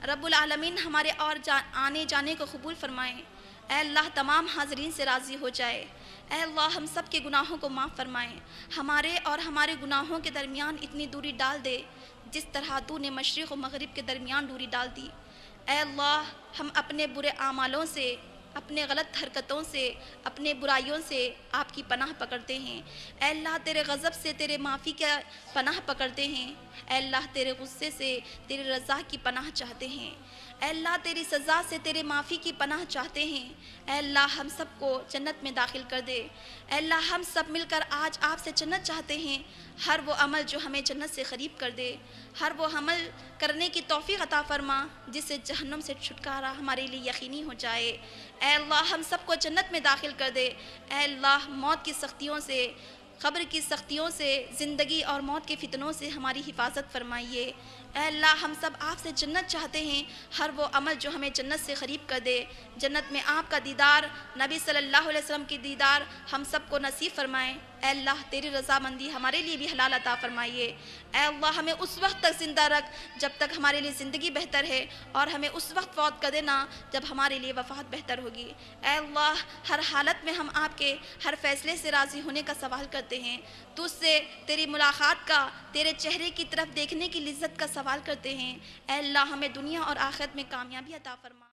S1: رب العالمین ہمارے اور آنے جانے کو قبول فرمائیں۔ اے اللہ تمام حاضرین سے راضی ہو جائے، اے اللہ ہم سب کے گناہوں کو معاف فرمائیں، ہمارے اور ہمارے گناہوں کے درمیان اتنی دوری ڈال دے جس طرح تو نے مشرق و مغرب کے درمیان دوری ڈال دی۔ اے اللہ ہم اپنے برے اعمالوں سے، اپنے غلط حرکتوں سے، اپنے برائیوں سے آپ کی پناہ پکڑتے ہیں۔ اے اللہ تیرے غضب سے، تیرے معافی کا پناہ پکڑتے ہیں۔ اے اللہ تیرے غصے سے، تیری رضا کی پناہ چاہتے ہیں۔ اے اللہ تیری سزا سے، تیرے معافی کی پناہ چاہتے ہیں۔ اے اللہ ہم سب کو جنت میں داخل کر دے۔ اے اللہ ہم سب مل کر آج آپ سے جنت چاہتے ہیں، ہر وہ عمل جو ہمیں جنت سے قریب کر دے، ہر وہ عمل کرنے کی توفیق عطا فرما جس سے جہنم سے چھٹکارا ہمارے لیے یقینی ہو جائے۔ اے اللہ ہم سب کو جنت میں داخل کر دے۔ اے اللہ موت کی سختیوں سے، قبر کی سختیوں سے، زندگی اور موت کے فتنوں سے ہماری حفاظت فرمائیے۔ اے اللہ ہم سب آپ سے جنت چاہتے ہیں، ہر وہ عمل جو ہمیں جنت سے قریب کر دے، جنت میں آپ کا دیدار، نبی صلی اللہ علیہ وسلم کی دیدار ہم سب کو نصیب فرمائیں۔ اے اللہ تیری رضامندی ہمارے لیے بھی حلال عطا فرمائیے۔ اے اللہ ہمیں اس وقت تک زندہ رکھ جب تک ہمارے لیے زندگی بہتر ہے، اور ہمیں اس وقت فوت کر دینا جب ہمارے لیے وفات بہتر ہوگی۔ اے اللہ ہر حالت میں ہم آپ کے ہر فیصلے سے راضی ہونے کا سوال کرتے ہیں، تجھ سے تیری ملاقات کا، تیرے چہرے کی طرف دیکھنے کی لذت کا سوال کرتے ہیں۔ اے اللہ ہمیں دنیا اور آخرت میں کامیابی عطا فرما۔